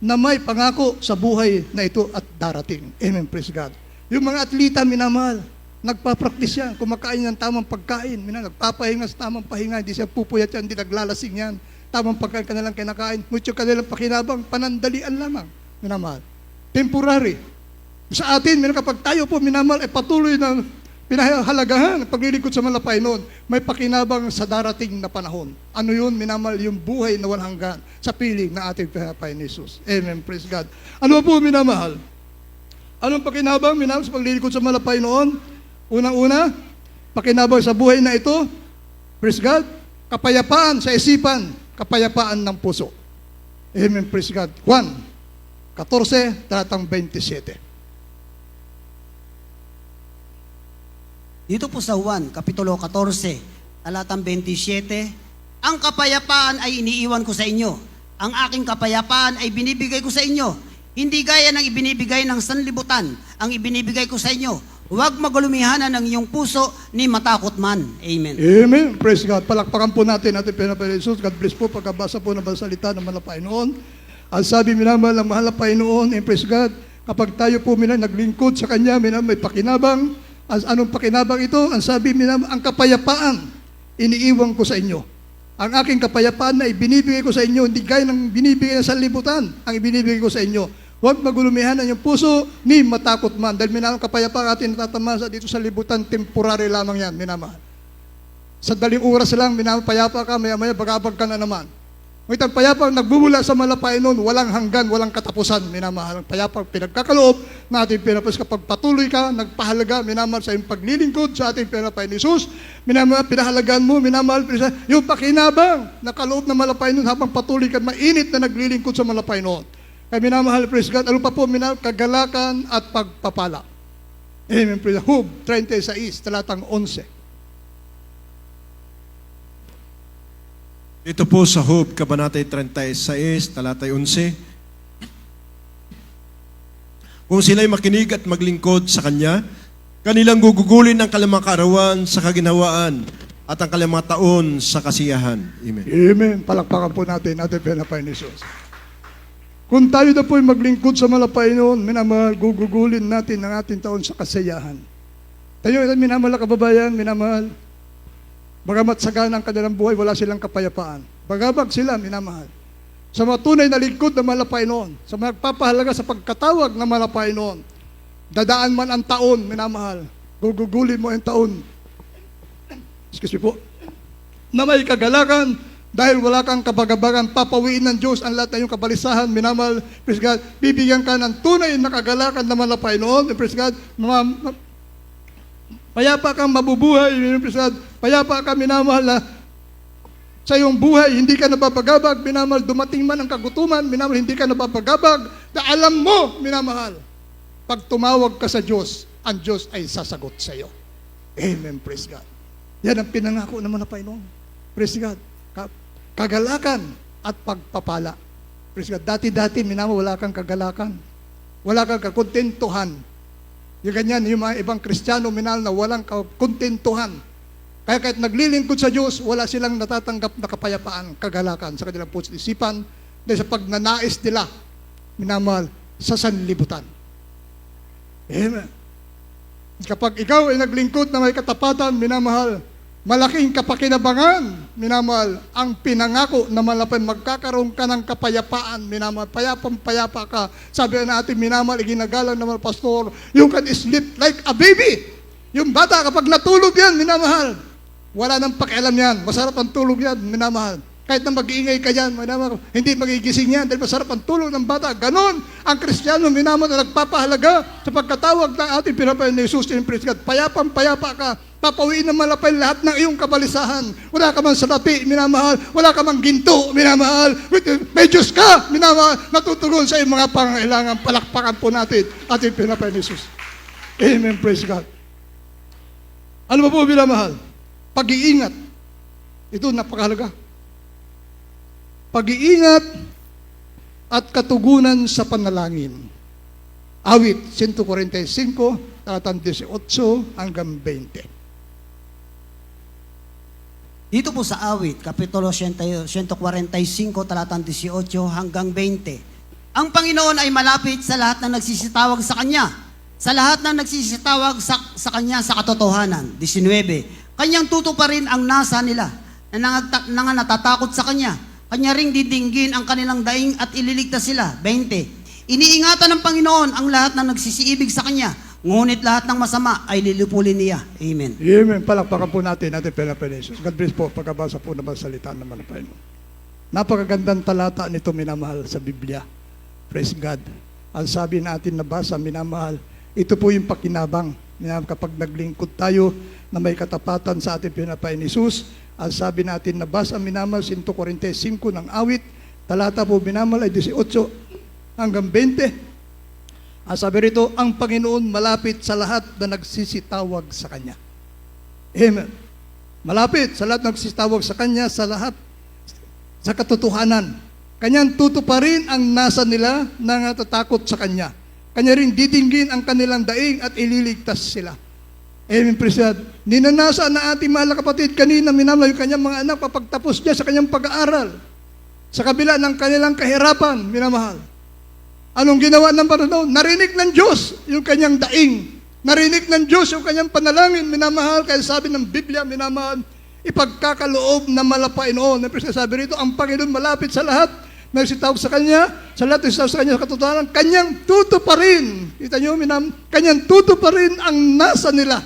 Speaker 1: na may pangako sa buhay na ito at darating. Amen, praise God. Yung mga atleta, minamahal, nagpa-practice yan, kumakain ng tamang pagkain, nagpapahinga sa tamang pahinga, hindi siya pupuyat yan, hindi naglalasing yan, tamang pagkain ka nalang kinakain, mucho kanilang pakinabang, panandalian lamang, minamahal. Temporary. Sa atin, kapag tayo po, minamahal, ay patuloy na pinahalagahan, paglilingkod sa malapay noon, may pakinabang sa darating na panahon. Ano yun, minamahal, yung buhay na walang hanggan sa piling na ating pinapay ni Jesus. Amen, praise God. Ano po, minamahal? Anong pakinabang, minamahal, sa paglilingkod sa malapay noon? Unang-una, pakinabang sa buhay na ito, praise God, kapayapaan sa isipan, kapayapaan ng puso. Amen, praise God. Juan 14, talatang 27.
Speaker 2: Dito po sa Juan, Kapitulo 14, talatang 27, ang kapayapaan ay iniiwan ko sa inyo. Ang aking kapayapaan ay binibigay ko sa inyo. Hindi gaya ng ibinibigay ng sanlibutan, ang ibinibigay ko sa inyo. Huwag magulumihanan ng iyong puso ni matakot man. Amen.
Speaker 1: Amen. Praise God. Palakpakan po natin ating pinapay Jesus. God bless po pagkabasa po ng salita ng mahal na Panginoon. Ang sabi minamahal ng mahal na Panginoon, praise God, kapag tayo po naglingkod sa Kanya, may pakinabang. Anong pakinabang ito? Ang sabi minamahal, ang kapayapaan, iniiwan ko sa inyo. Ang aking kapayapaan na ibinibigay ko sa inyo, hindi gaya ng binibigay ng sanlibutan, ang ibinibigay ko sa inyo. Huwag magulumihan ang iyong puso, ni matakot man. Dahil minamahal, kapayapaan atin natatamasa dito sa libutan, temporary lamang yan, minamahal. Sa daling oras lang, minamahal, payapa ka, maya-maya, bagabag ka na naman. Ngunit ang payapang nagbubula sa malapay noon, walang hanggan, walang katapusan, minamahal. Ang payapang pinagkakaloob na ating pinapay kapag patuloy ka, nagpahalaga, minamahal sa iyong paglilingkod sa ating pinapay ni Jesus, minamahal, pinahalagaan mo, minamahal, yung pakinabang na kaloob na malapay noon habang patuloy ka, mainit na naglilingkod sa malapay noon. Kaya minamahal, praise God, ano pa po, minamahal, kagalakan at pagpapala. Amen, praise God. Hub 36, talatang 11.
Speaker 3: Ito po sa Hub, Kabanatay 36, talatay 11. Kung sila'y makinig at maglingkod sa Kanya, kanilang gugugulin ang kanilang kaarawan sa kaginhawaan at ang kanilang mga taon sa kasiyahan. Amen.
Speaker 1: Amen. Palakpakan po natin ating pinapay ni Jesus. Kung tayo na po'y maglingkod sa malapay noon, minamahal, gugugulin natin ang ating taon sa kasiyahan. Tayo, minamahal na kababayan, minamahal. Bagamat sagana ang kanilang buhay, wala silang kapayapaan. Bagabag sila, minamahal. Sa mga tunay na lingkod na malapay noon, sa mga nagpapahalaga sa pagkatawag na malapay noon, dadaan man ang taon, minamahal, gugugulin mo ang taon. Excuse me po. Na may kagalakan, dahil wala kang kabagabagan, papawiin ng Diyos ang lahat na iyong kabalisahan, minamahal, praise God, bibigyan ka ng tunay na kagalakan na malapay noon, praise God, payapa kang mabubuhay, praise God, payapa ka, minamahal, na sa iyong buhay, hindi ka nababagabag, minamahal, dumating man ang kagutuman, minamahal, hindi ka nababagabag, na alam mo, minamahal, pag tumawag ka sa Diyos, ang Diyos ay sasagot sa iyo. Amen, praise God. Yan ang pinangako naman na Panginoon. Praise God. Kagalakan at pagpapala. Praise God. Dati-dati, minamahal, wala kang kagalakan. Wala kang kakontentuhan. Yung ganyan, yung mga ibang Kristiyano, minamahal, na walang kakontentuhan. Kaya kahit naglilingkod sa Diyos, wala silang natatanggap na kapayapaan, kagalakan sa kanilang puso at isipan dahil sa pagnanais nila, minamahal, sa sanlibutan. Amen. Kapag ikaw ay naglingkod na may katapatan, minamahal, malaking kapakinabangan, minamahal, ang pinangako na malapay magkakaroon ka ng kapayapaan, minamahal, payapang-payapa ka. Sabi na natin, minamahal, iginagalang naman, pastor, you can sleep like a baby. Yung bata, kapag natulog yan, minamahal, wala nang pakialam yan. Masarap ang tulog yan, minamahal. Kahit na mag-iingay ka dyan, minamahal, hindi magigising yan dahil masarap ang tulog ng bata. Ganon ang Kristiyano, minamahal, na nagpapahalaga sa pagkatawag ng ating pinapay ni Jesus in praise God. Payapang-payapa ka. Papawiin ng malapay lahat ng iyong kabalisahan. Wala ka man salapi, minamahal. Wala ka man ginto, minamahal. May Diyos ka, minamahal. Natutugon sa iyong mga pangailangan. Palakpakan po natin ating pinapay ni Jesus. Amen, praise God. Ano ba po, minamahal? Pag-iingat. Ito, napakahalaga. Pag-iingat at katugunan sa panalangin. Awit 145, talatang 18 hanggang 20.
Speaker 2: Dito po sa awit, Kapitulo 145, talatang 18 hanggang 20. Ang Panginoon ay malapit sa lahat ng nagsisitawag sa Kanya. Sa lahat ng nagsisitawag sa Kanya sa katotohanan. 19. Kanyang tutuparin ang nasa nila na natatakot sa Kanya. Kanya ring didinggin ang kanilang daing at ililigtas sila. 20. Iniingatan ng Panginoon ang lahat ng nagsisiibig sa Kanya. Ngunit lahat ng masama ay lilipulin niya. Amen.
Speaker 1: Amen. Palakpakan po natin Pilipinas. God bless po pagkabasa po naman salita ng Malapay. Napakagandang talata nito, minamahal, sa Biblia. Praise God. Ang sabi natin nabasa, minamahal, ito po yung pakinabang. Kapag naglingkod tayo na may katapatan sa ating Pinapain ni Jesus, ang sabi natin nabasa, minamahal, 1 Corintios 5 ng awit, talata po minamahal ay 18 hanggang 20. Ang sabi rito, ang Panginoon malapit sa lahat na nagsisitawag sa Kanya. Amen. Malapit sa lahat na nagsisitawag sa Kanya, sa lahat, sa katotohanan. Kanyang tutuparin ang nasa nila na natatakot sa Kanya. Kanya rin didinggin ang kanilang daing at ililigtas sila. Amen, praise God. Ninanasa na ating mahal na kapatid kanina, minamahal yung kanyang mga anak papagtapos niya sa kanyang pag-aaral. Sa kabila ng kanilang kahirapan, minamahal. Anong ginawa ng Panginoon? Narinig ng Diyos yung kanyang daing. Narinig ng Diyos yung kanyang panalangin, minamahal. Kaya sabi ng Biblia, minamahal, ipagkakaloob na malapay noon. Sabi rito, ang Panginoon malapit sa lahat, nagsitawag sa Kanya, sa lahat nagsitawag sa Kanya sa katotohanan, Kanyang tutuparin. Kita nyo, Kanyang tutuparin ang nasa nila.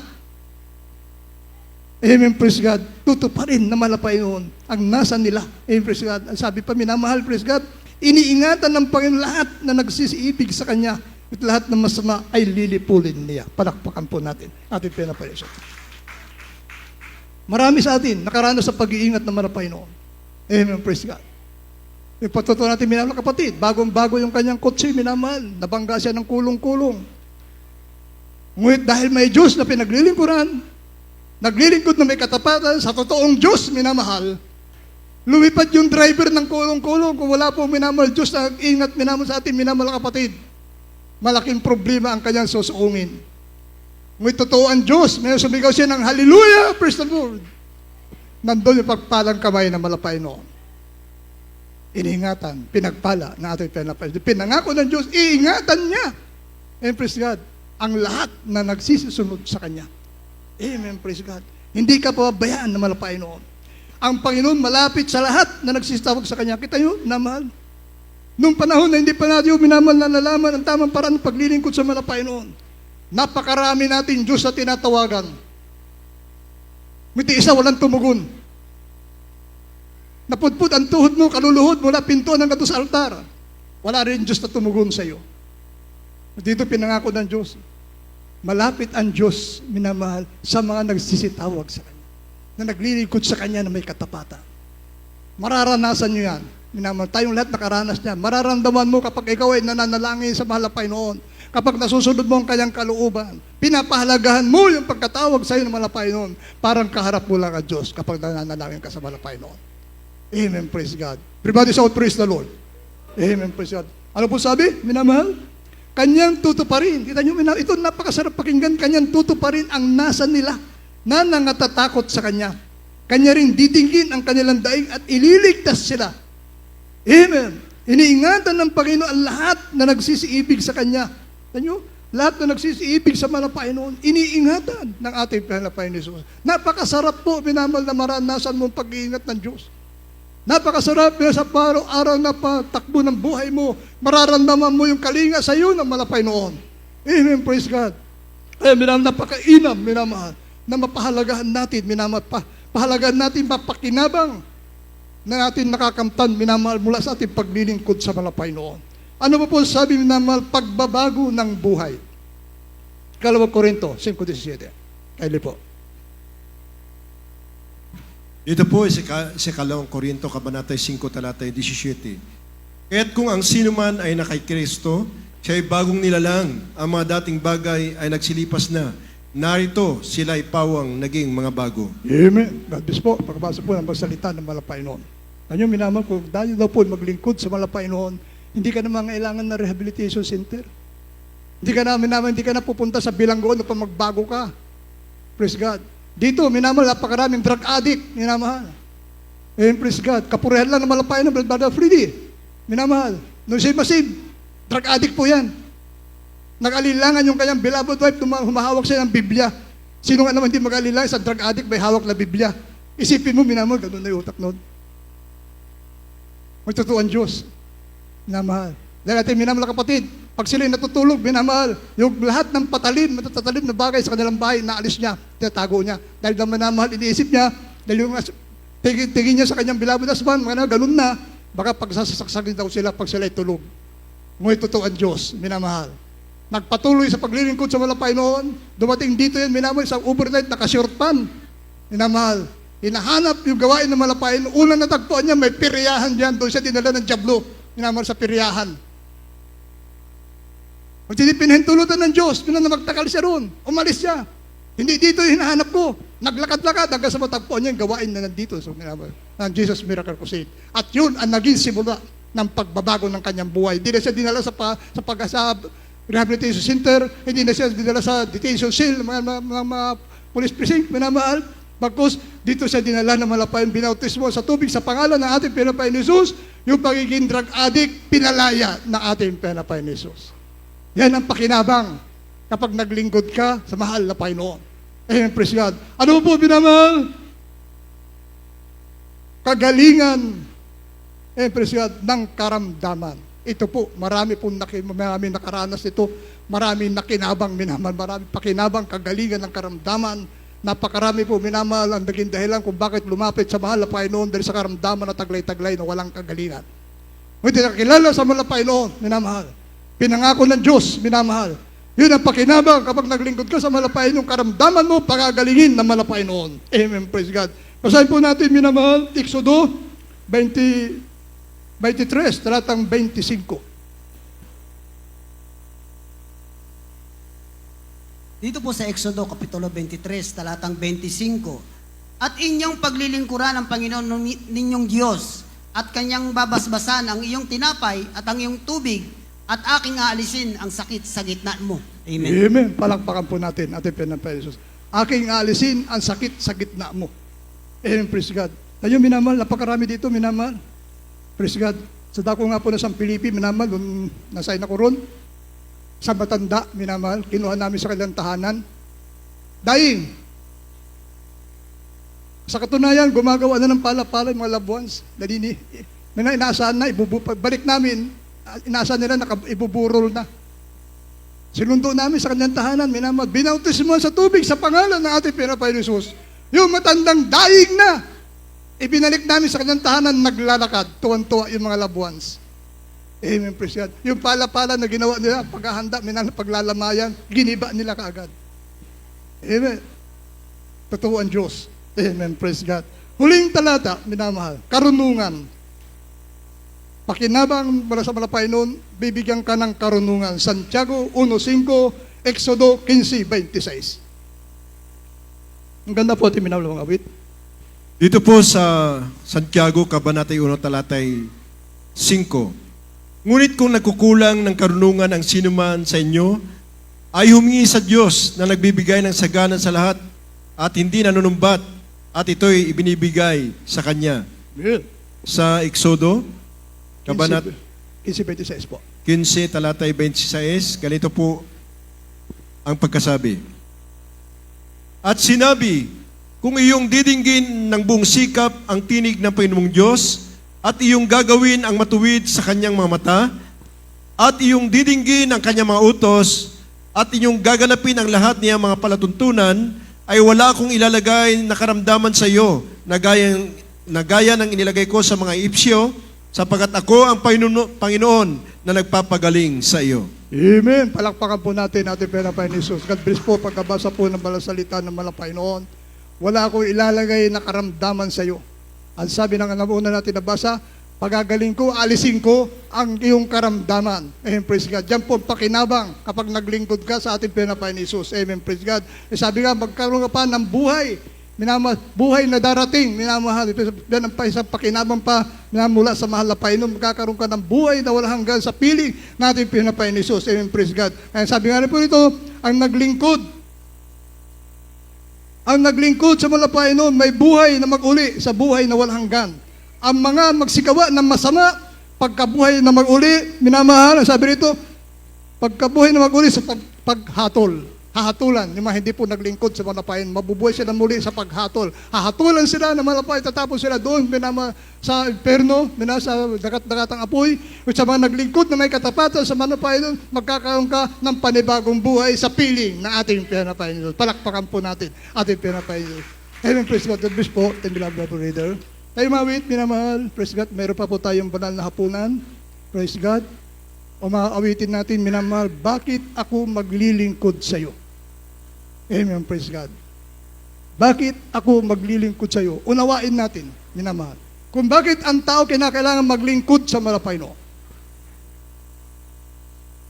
Speaker 1: Amen, praise God. Tutuparin na malapay noon ang nasa nila. Amen, praise God. Sabi pa, minamahal, praise God, iniingatan ng Panginoon lahat na nagsisiibig sa Kanya at lahat ng masama ay lilipulin niya. Palakpakan po natin ating pinapayasan. Marami sa atin nakaranas sa pag-iingat ng malapay noon. Amen, praise God. Ipatuto natin, minamahal kapatid, bagong-bago yung kanyang kotse, minamahal, nabangga siya ng kulong-kulong. Ngunit dahil may Diyos na pinaglilingkuran, naglilingkod na may katapatan sa totoong Diyos, minamahal, lumipad yung driver ng kulong-kulong. Kung wala po minamahal Diyos na ingat minamahal sa atin, minamahal kapatid, malaking problema ang kanyang susuungin. Ngunit totoo ang Diyos, may sumigaw siya ng hallelujah, praise the Lord. Nandun yung pagpalang kamay na malapay noon. Iniingatan, pinagpala ng ating pinapay. Pinangako ng Diyos, iingatan niya. Amen, praise God. Ang lahat na nagsisisunod sa Kanya. Amen, praise God. Hindi ka pababayaan na malapay noon. Ang Panginoon malapit sa lahat na nagsisitawag sa Kanya. Kita nyo, minamahal. Nung panahon na hindi pa natin minamahal na nalaman ang tamang paraan ng paglilingkod sa malapay noon, napakarami natin Diyos na tinatawagan. Ngiti isa walang tumugon. Napudpud ang tuhod mo, kaluluhod mula pinto hanggang sa altar. Wala rin Diyos na tumugon sa iyo. Dito pinangako ng Diyos, malapit ang Diyos, minamahal, sa mga nagsisitawag sa Kanya, na naglilingkod sa Kanya na may katapatan. Mararanasan nyo yan. Minamahal, tayong lahat nakaranas niyan. Mararamdaman mo kapag ikaw ay nananalangin sa malapay noon. Kapag nasusunod mo ang kanyang kalooban, pinapahalagahan mo yung pagkatawag sa iyo ng malapay noon. Parang kaharap mo lang ang Diyos kapag nananalangin ka sa malapay noon. Amen, praise God. Everybody shout, praise the Lord. Amen, praise God. Ano po sabi, minamahal? Kanyang tutuparin. Kita nyo, ito napakasarap pakinggan. Kanyang tutuparin ang nasa nila na nangatatakot sa Kanya. Kanya rin didinggin ang kanilang daing at ililigtas sila. Amen. Iniingatan ng Panginoon ang lahat na nagsisiibig sa Kanya. Kita nyo, lahat na nagsisiibig sa malapay noon, iniingatan ng ating malapay ni Jesus. Napakasarap po, minamahal, na maranasan mong pag-iingat ng Diyos. Napakasarap sa araw na patakbo ng buhay mo, mararamdaman mo yung kalinga sa iyo ng malapay noon. Amen, praise God. Kaya napakainam, minamahal, na mapahalagahan natin, pahalagahan natin, mapakinabang na natin nakakamtan, minamahal, mula sa ating paglilingkod sa malapay noon. Ano po sabi, minamahal, pagbabago ng buhay. 2 Corinto 5:17. Kaili po.
Speaker 3: Ito po sa 2 Korinto, Kabanatay 5, talatay 17. Kaya't kung ang sino man ay nakay Kristo, siya ay bagong nilalang. Ang mga dating bagay ay nagsilipas na. Narito, sila ay pawang naging mga bago.
Speaker 1: Amen. God bless po. Pagkabasa po ng magsalita ng malapay noon. Ano minamahal, kung dahil daw po maglingkod sa malapay noon, hindi ka naman kailangan na rehabilitation center. Hindi ka na pupunta sa bilanggoon upang magbago ka. Praise God. Dito, minamahal, napakaraming drug addict, minamahal. Praise God. Kapurihan lang na malapayan ng Brother Freddy. Minamahal. Nung siya masib, drug addict po yan. Nag-alilangan yung kanyang beloved wife, humahawak siya ng Biblia. Sino nga naman hindi mag-alilangan sa drug addict, may hawak na Biblia. Isipin mo, minamahal, ganun na yung utak nun. Magtutuan Diyos. Minamahal. Dahil natin, minamahal kapatid, pag sila'y natutulog, minamahal, yung lahat ng matatalim na bagay sa kanilang bahay, naalis niya, tinatago niya. Dahil naman minamahal, iniisip niya, dahil yung tingin niya sa kanyang beloved husband, ganun na, baka pagsasaksakin daw sila pag sila'y tulog. Ngunit totoo ang Diyos, minamahal. Nagpatuloy sa paglilingkod sa malapay noon, dumating dito yan, minamahal, sa overnight, naka-short pan. Minamahal, hinahanap yung gawain ng malapay, unang natagpuan niya, may piryahan dyan, doon siya dinala ng Diablo, minamahal sa piryahan. Kung pinahintulutan ng Diyos, magtakal siya roon, umalis siya. Hindi dito yung hinahanap ko. Naglakad-lakad hanggang sa matagpuan niya yung gawain na nandito. So, ng Jesus Miracle Crusade. At yun ang naging simula ng pagbabago ng kanyang buhay. Hindi na siya dinala sa rehabilitation center, hindi na siya dinala sa detention cell, mga police precinct, minamahal. Bagkus, dito siya dinala ng malapayan, binautismo sa tubig sa pangalan ng ating pinapain Jesus, yung pagiging drug addict, pinalaya ng ating pinapain Jesus. Yan ang pakinabang kapag naglingkod ka sa mahal na Panginoon. Praise God. Ano po binamahal? Kagalingan, praise God, ng karamdaman. Ito po, marami nakaranas ito, marami nakinabang minamahal, marami pakinabang kagalingan ng karamdaman. Napakarami po minamahal ang naging dahilan kung bakit lumapit sa mahal na Panginoon dahil sa karamdaman na taglay-taglay na walang kagalingan. Hindi nakilala sa mahal na Panginoon, minamahal. Pinangako ng Diyos, minamahal. Yun ang pakinabang kapag naglingkod ka sa malapain, yung karamdaman mo, pagagalingin ng malapain noon. Amen, praise God. Basahin po natin, minamahal, Exodo 23, talatang 25.
Speaker 2: Dito po sa Exodo, Kapitulo 23, talatang 25. At inyong paglilingkuran ng Panginoon ninyong Diyos, at kanyang babasbasan ang iyong tinapay at ang iyong tubig, at aking aalisin ang sakit sa gitna mo. Amen.
Speaker 1: Amen. Palakpakan po natin, ating pinapain Jesus. Aking aalisin ang sakit sa gitna mo. Amen, praise God. Tayo minamahal, napakarami dito, minamahal. Praise God. Sa dako nga po na San Felipe, minamahal, nung nasay na ko ron, sa matanda, minamahal, kinuha namin sa kanilang tahanan. Dying. Sa katunayan, gumagawa na ng pala-pala yung mga loved ones. May inaasahan na, balik namin, inaasahan nila, ibuburol na. Sinundo namin sa kanyang tahanan, minamahal, binautismo sa tubig sa pangalan ng ating pinapain Jesus. Yung matandang dying na, ibinalik namin sa kanyang tahanan, naglalakad, tuwan-tuwa yung mga loved ones. Amen, praise God. Yung pala-pala na ginawa nila, paghahanda, paglalamayan, giniba nila kaagad. Amen. Totoo ang Diyos. Amen, praise God. Huling talata, minamahal, karunungan. Pakinabang para sa malapay noon, bibigyan ka ng karunungan. Santiago 1:5, Exodo 15:26. Ang ganda po, timinaw lang mga awit.
Speaker 3: Dito po sa Santiago, Kabanatay 1, talatay 5. Ngunit kung nagkukulang ng karunungan ang sinuman sa inyo, ay humingi sa Diyos na nagbibigay ng sagana sa lahat at hindi nanunumbat, at ito'y ibinibigay sa Kanya.
Speaker 1: Amen.
Speaker 3: Sa Exodo, Kabanat
Speaker 1: 15:26 po.
Speaker 3: 15, talatay 26, ganito po ang pagkasabi. At sinabi, kung iyong didinggin ng buong sikap ang tinig ng Panginoong Diyos, at iyong gagawin ang matuwid sa kanyang mga mata, at iyong didinggin ang kanyang mga utos, at iyong gaganapin ang lahat niyang mga palatuntunan, ay wala akong ilalagay na karamdaman sa iyo na gaya ng inilagay ko sa mga Ipsyo, sapagkat ako ang Panginoon na nagpapagaling sa iyo.
Speaker 1: Amen. Palakpakan po natin ating pinapain Jesus. God bless po pagkabasa po ng balasalita ng malapay noon. Wala akong ilalagay na karamdaman sa iyo. Ang sabi ng una natin nabasa, pagagaling ko, alisin ko ang iyong karamdaman. Amen, praise God. Diyan po pakinabang kapag naglingkod ka sa ating pinapain Jesus. Amen, praise God. Sabi nga, magkaroon ka pa ng buhay. Buhay na darating, minamahal. Yan ang isang pakinabang pa mula sa mahal na Panginoon. Magkakaroon ka ng buhay na walang hanggan sa piling natin pinapain ni Jesus. Amen, praise God. Kaya sabi nga rin po ito, ang naglingkod Ang naglingkod sa malapayan noon may buhay na mag-uli sa buhay na walang hanggan. Ang mga magsigawa ng masama, pagkabuhay na mag-uli, minamahal, sabi rito, pagkabuhay na mag-uli sa paghatol, hahatulan, yung mga hindi po naglingkod sa malapayan, mabubuhay sila muli sa paghatol. Hahatulan sila ng malapayan, tatapos sila doon, sa imperno, sa dagat-dagatang apoy, o sa mga naglingkod na may katapatan sa malapayan doon, magkakaroon ka ng panibagong buhay sa piling na ating pinapayan doon. Palakpakan po natin ating pinapayan doon. Amen, praise God. God bless po, and beloved brother reader. Tayo mawit, minamahal, praise God, meron pa po tayong banal na hapunan, praise God. O maawitin natin, minamahal, bakit ako maglilingkod sa iyo? Amen, praise God. Bakit ako maglilingkod sa iyo? Unawain natin, minamahal, kung bakit ang tao kinakailangan maglingkod sa malapaino.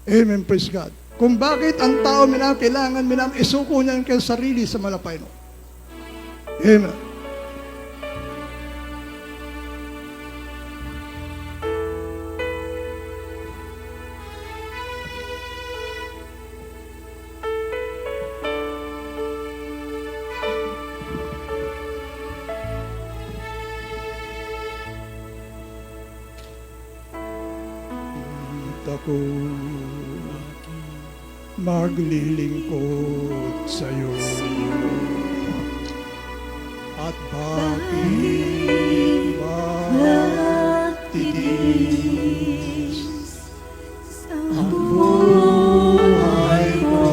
Speaker 1: Amen, praise God. Kung bakit ang tao kailangan isuko niya ang kanyang sarili sa malapaino. Amen. Ako maglilingkod sa iyo at bakit magtitiis ang buhay ko?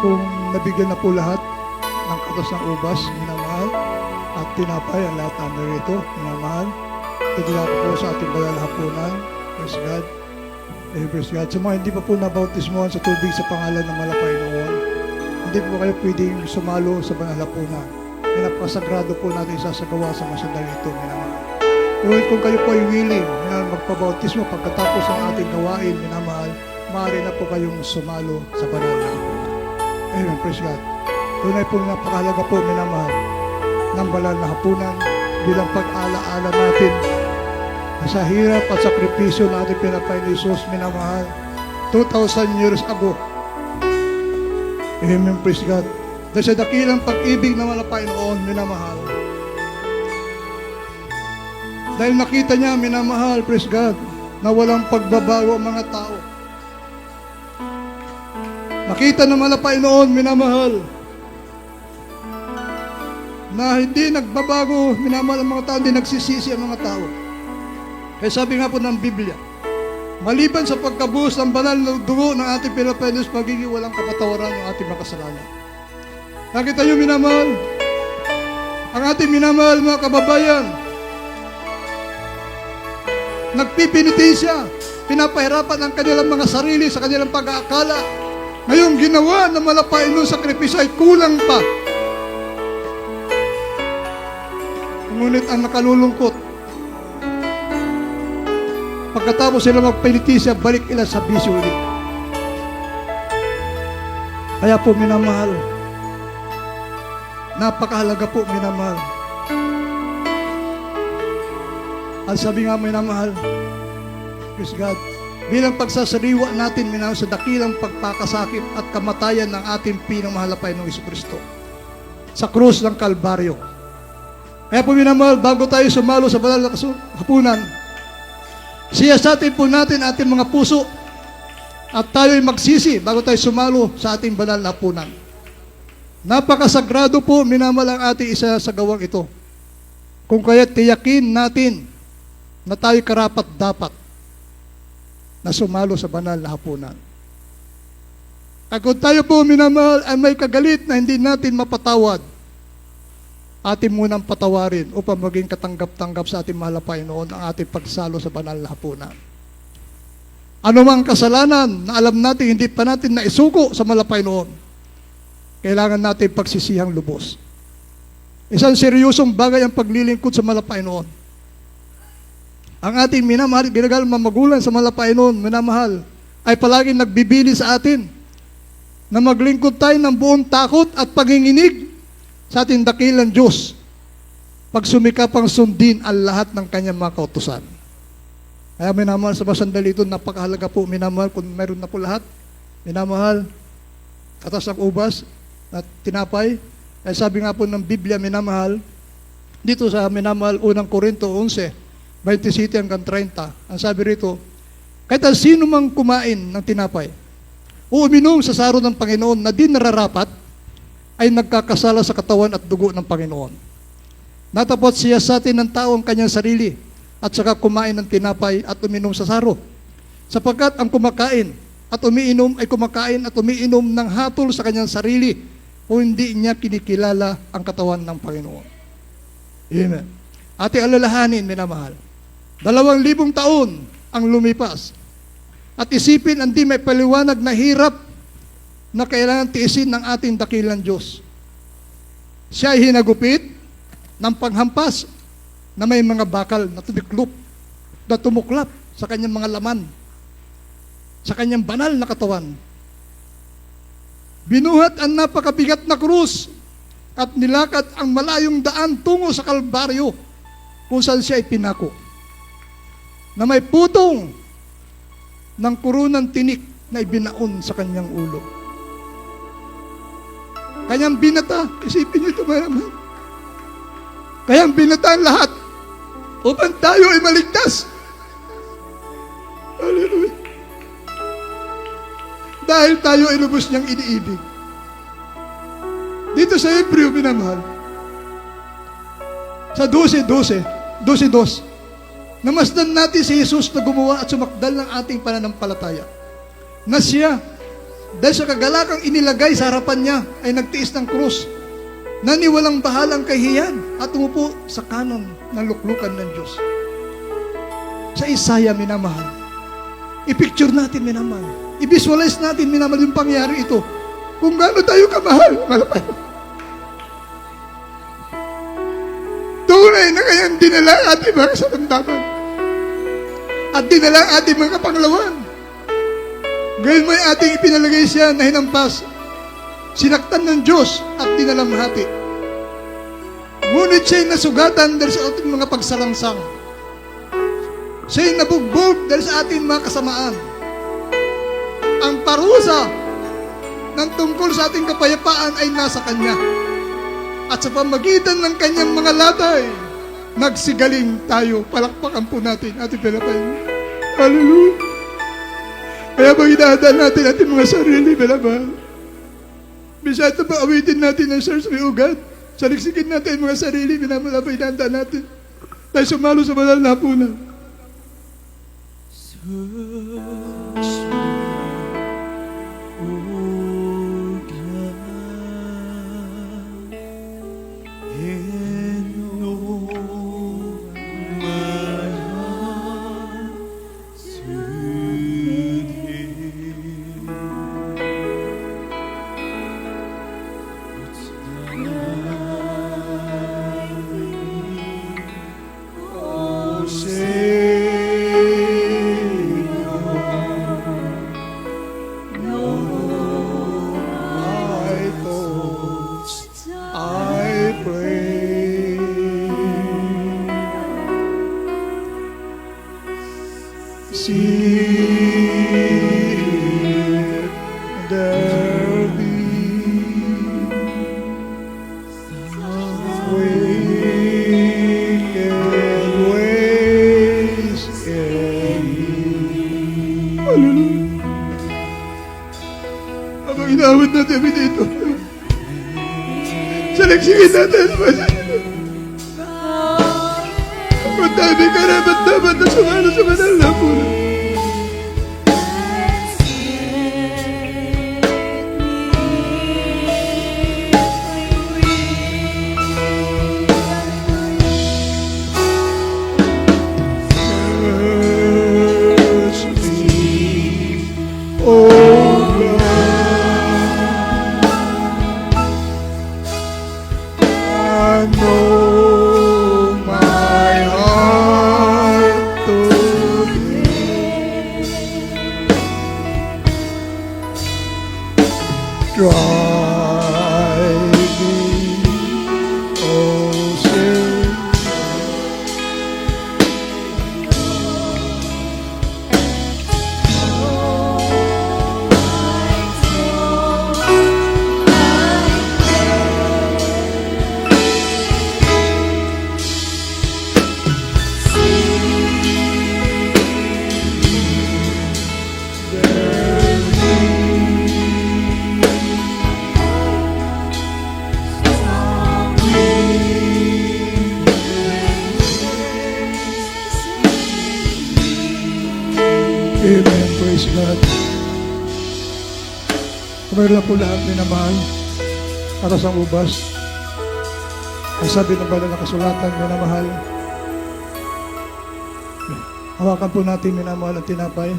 Speaker 1: kung nabigyan na po lahat ng katas ng ubas, minamahal, at tinapay ang lahat ng narito, minamahal. Tadila ko po sa ating banal na hapunan. Praise God. Praise God. Sa mga hindi pa po nabautismohan sa tubig sa pangalan ng Malapay noon, hindi po kayo pwedeng sumalo sa banal na hapunan. May napakasagrado po natin isasagawa sa mga sandali ito, minamahal. Ngunit kung kayo po ay willing na magpabautismo pagkatapos ng ating gawain, minamahal, maaari na po kayong sumalo sa banal na hapunan. Amen. Praise God. Tunay po napakahalaga po, minamahal, ng banal na hapunan bilang pag-alaala natin sa hirap at sakripisyo na ating pinapay ni Jesus, minamahal, 2,000 years ago. Amen. Praise God. Dahil sa dakilang pag-ibig na malapay noon, minamahal. Dahil nakita niya, minamahal, praise God, na walang pagbabago ang mga tao. Nakita na malapay noon, minamahal, na hindi nagbabago, minamahal ang mga tao, hindi nagsisisi ang mga tao. Kaya sabi nga po ng Biblia, maliban sa pagkabuhos ng banal na dugo ng ating pinapanis, pagiging walang kapatawaran ng ating makasalanan. Nakita niyo, minamahal, ang ating minamahal mga kababayan, nagpipinitensya, pinapahirapan ang kanilang mga sarili sa kanilang pag-aakala. Ngayong ginawa na malapain ng sakripisyo ay kulang pa. Ngunit ang nakalulungkot, pagkatapos sila magpinitensya, balik ila sa bisyo ulit. Kaya po, minamahal, napakahalaga po, minamahal. At sabi nga, minamahal, praise God, bilang pagsasariwa natin, minamahal, sa dakilang pagpakasakit at kamatayan ng ating pinamahalapay ng Jesucristo sa krus ng Kalbaryo. Kaya po, minamahal, bago tayo sumalo sa banal na hapunan, siyasatin po natin ating mga puso at tayo'y magsisi bago tayo sumalo sa ating banal na hapunan. Napakasagrado po, minamahal, ang ating isa sa gawang ito. Kung kaya tiyakin natin na tayo karapat dapat na sumalo sa banal na hapunan. At kung tayo po, minamahal, ay may kagalit na hindi natin mapatawad, atin munang patawarin upang maging katanggap-tanggap sa ating mahalapay noon ang ating pagsalo sa banal na hapunan. Ano mang kasalanan na alam natin hindi pa natin naisuko sa malapay noon, kailangan natin pagsisihang lubos. Isang seryosong bagay ang paglilingkod sa malapay noon. Ang ating minamahal, ginagal mamagulang sa malapay noon, minamahal, ay palaging nagbibili sa atin na maglingkod tayo ng buong takot at panginginig sa ating dakilang Diyos pag sumikapang sundin ang lahat ng kanyang mga kautusan. Kaya minamahal, sa sandali ito, napakahalaga po, minamahal, kung meron na po lahat, minamahal, katas ng ubas at tinapay. Kaya sabi nga po ng Biblia, minamahal, dito sa minamahal, unang Korinto 11, 27 hanggang 30, ang sabi rito, kahit ang sino mang kumain ng tinapay o uminom sa saro ng Panginoon na di nararapat, ay nagkakasala sa katawan at dugo ng Panginoon. Natapot siya sa atin ng tao ang kanyang sarili at saka kumain ng tinapay at uminom sa saro. Sapagkat ang kumakain at umiinom ay kumakain at umiinom ng hatol sa kanyang sarili o hindi niya kinikilala ang katawan ng Panginoon. Amen. Ating alalahanin, minamahal, 2,000 taon ang lumipas at isipin ang di may paliwanag na hirap na kailangan tiisin ng ating dakilang Diyos. Siya ay hinagupit ng panghampas na may mga bakal na tumuklap sa kanyang mga laman, sa kanyang banal na katawan. Binuhat ang napakabigat na krus at nilakad ang malayong daan tungo sa Kalbaryo kung saan siya ay pinako, na may putong ng kurunang tinik na ibinaon sa kanyang ulo. Kanyang binata, isipin niyo ito, mayaman. Kanyang binata ang lahat upang tayo ay maligtas. Hallelujah. Dahil tayo ay lubos niyang iniibig. Dito sa Hebreo, minamahal, sa 12:2, namasdan natin si Jesus na gumawa at sumakdal ng ating pananampalataya, na siya dahil sa kagalakang inilagay sa harapan niya ay nagtiis ng krus, naniwalang bahalang kahiyan at umupo sa kanan ng luklukan ng Diyos. Sa Isaiah, minamahal, i-picture natin, minamahal, i-visualize natin, minamahal, yung pangyari ito. Kung gaano tayo kamahal, malapay. Tunay na kayang dinala ang ating mga kasalandaman at dinala ang ating mga kapanglawan. Ngayon may ating ipinalagay siya na hinampas, sinaktan ng Diyos at dinalamhati. Ngunit siya'y nasugatan dahil sa ating mga pagsalangsang. Siya'y nabugbog dahil sa ating mga kasamaan. Ang parusa ng tungkol sa ating kapayapaan ay nasa Kanya. At sa pamagitan ng Kanyang mga latay, nagsigaling tayo. Palakpakan po natin ating pinapain. Hallelujah! Kaya pag inahadal natin ating mga sarili, minamahal, bisaya ito pa awitin natin ng Sirs may ugat. Saliksikin natin ang mga sarili, minamahal, pa inahadal natin. Tayo sumalo sa banal na hapunan. Habang inawit natin kami dito, saliksikin natin ang mga sarili. Ang dami karapat dapat na sumalo sa banal na hapunan. Amen. Praise God. Kumain lang po lahat, minamahal, para sa ubas. Ang sabi ng banal na kasulatan, minamahal, hawakan po natin, minamahal, ang tinapay,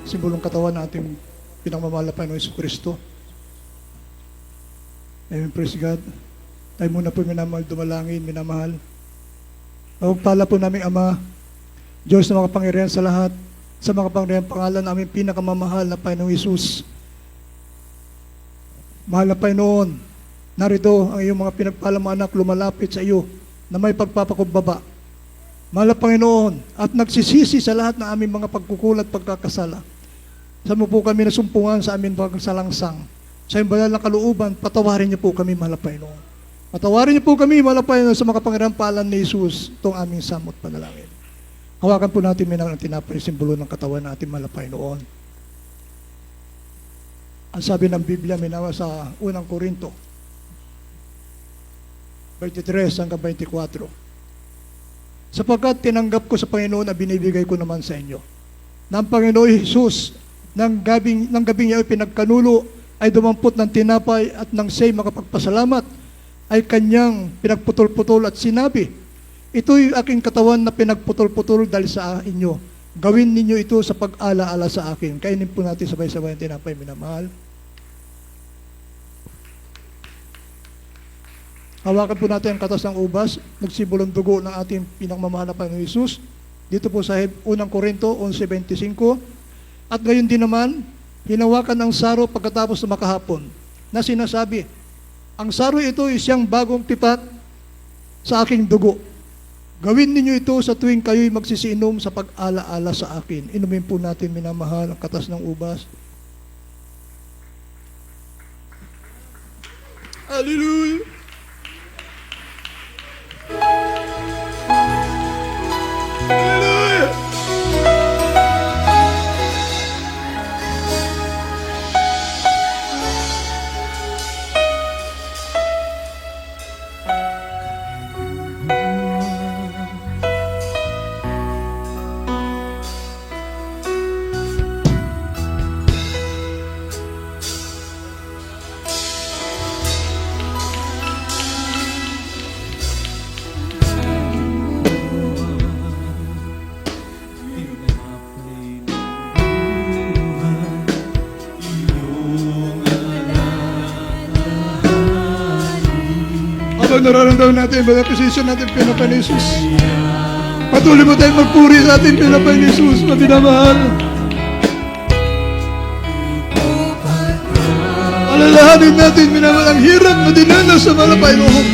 Speaker 1: simbolong katawan na ating pinagmamahal na Panginoon Jesucristo. Amen. Praise God. Tayo muna po, minamahal, dumalangin, minamahal. Pagpala po namin Ama, Diyos na makapangyarihan sa lahat, sa mga pangyarihan pangalan namin pinakamamahal na Panginoong Hesus. Mahal na Panginoon, narito ang iyong mga pinagpalang mga anak lumalapit sa iyo na may pagpapakumbaba. Mahal na Panginoon, at nagsisisi sa lahat na aming mga pagkukulat at pagkakasala. Sa mo po kami nasumpungan sa aming pagsalangsang. Sa iyong banal na kalooban, patawarin niyo po kami, mahal na Panginoon. Patawarin niyo po kami, mahal na Panginoon, sa mga pangyarihan pangalan ni Hesus, itong aming samot panalangin. Hawakan po natin minang ang tinapay, simbolo ng katawan natin, mahal na Panginoon. Ang sabi ng Biblia, minawa sa unang Korinto, 23 hanggang 24. Sapagkat tinanggap ko sa Panginoon na binibigay ko naman sa inyo, na ang Panginoon Jesus ng gabing niya ay pinagkanulo, ay dumampot ng tinapay at nang siya'y makapagpasalamat, ay kanyang pinagputol-putol at sinabi, ito'y aking katawan na pinagputol-putol dahil sa inyo. Gawin ninyo ito sa pag-ala-ala sa akin. Kainin po natin sabay-sabay ang tinapay, minamahal. Hawakan po natin ang katas ng ubas, nagsibulong dugo ng ating pinakmamahal na Panginoon Hesus. Dito po sa 1 Korinto 11:25. At gayon din naman, hinawakan ang saro pagkatapos na makahapon, na sinasabi, ang saro ito ay siyang bagong tipat sa aking dugo. Gawin ninyo ito sa tuwing kayo'y magsisiinom sa pag-ala-ala sa akin. Inumin po natin, minamahal, ang katas ng ubas. Hallelujah! Hallelujah! Habang nararamdaman natin, mga posisyon natin, Panginoon Jesus. Patuloy mo tayong magpuri sa ating Panginoon Jesus, mabinamahal. Alalahanin natin, minamahal, ang hirap na dinanas sa mga Panginoon.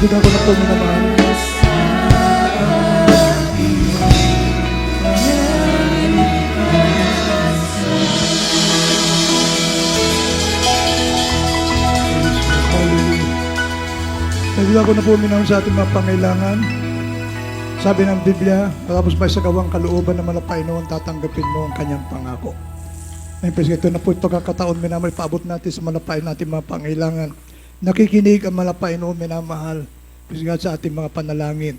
Speaker 1: Bibigyan ko na po minamahal. Bibigyan ko na po minamahal sa ating mga pangailangan. Sabi ng Biblia, tapos may sagawang kalooban na malapay noon, tatanggapin mo ang kanyang pangako. Ngayon, please, ito na po yung pagkakataon, minamahal, paabot natin sa malapay natin mga pangailangan. Nakikinig ang malapay noon, minamahal, please God, sa ating mga panalangin.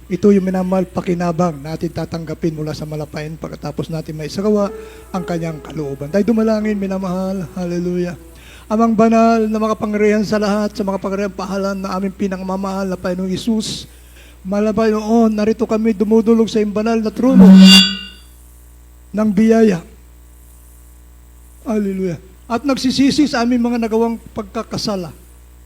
Speaker 1: Ito yung minamahal, pakinabang natin tatanggapin mula sa malapain pagkatapos natin may isagawa ang kanyang kalooban. Tayo dumalangin, minamahal, hallelujah. Amang banal na makapangyarihan sa lahat, sa makapangyarihan pahalan na aming pinangmamahal na Panginoong Isus, malabay noon, narito kami dumudulog sa iyong banal na trono ng biyaya. Hallelujah. At nagsisisi sa aming mga nagawang pagkakasala.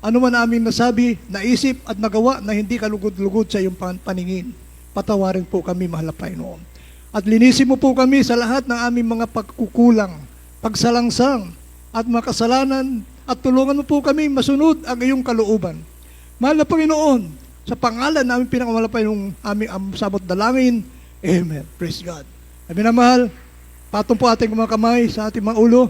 Speaker 1: Ano man aming nasabi, naisip at nagawa na hindi kalugod-lugod sa iyong paningin. Patawarin po kami, mahal na Panginoon. At linisin mo po kami sa lahat ng aming mga pagkukulang, pagsalangsang, at mga kasalanan, at tulungan mo po kami masunod ang iyong kalooban. Mahal na Panginoon, sa pangalan namin pinakamalapay ng aming sabot dalangin, amen. Praise God. Sabi na mahal, patong po ating mga kamay sa ating mga ulo.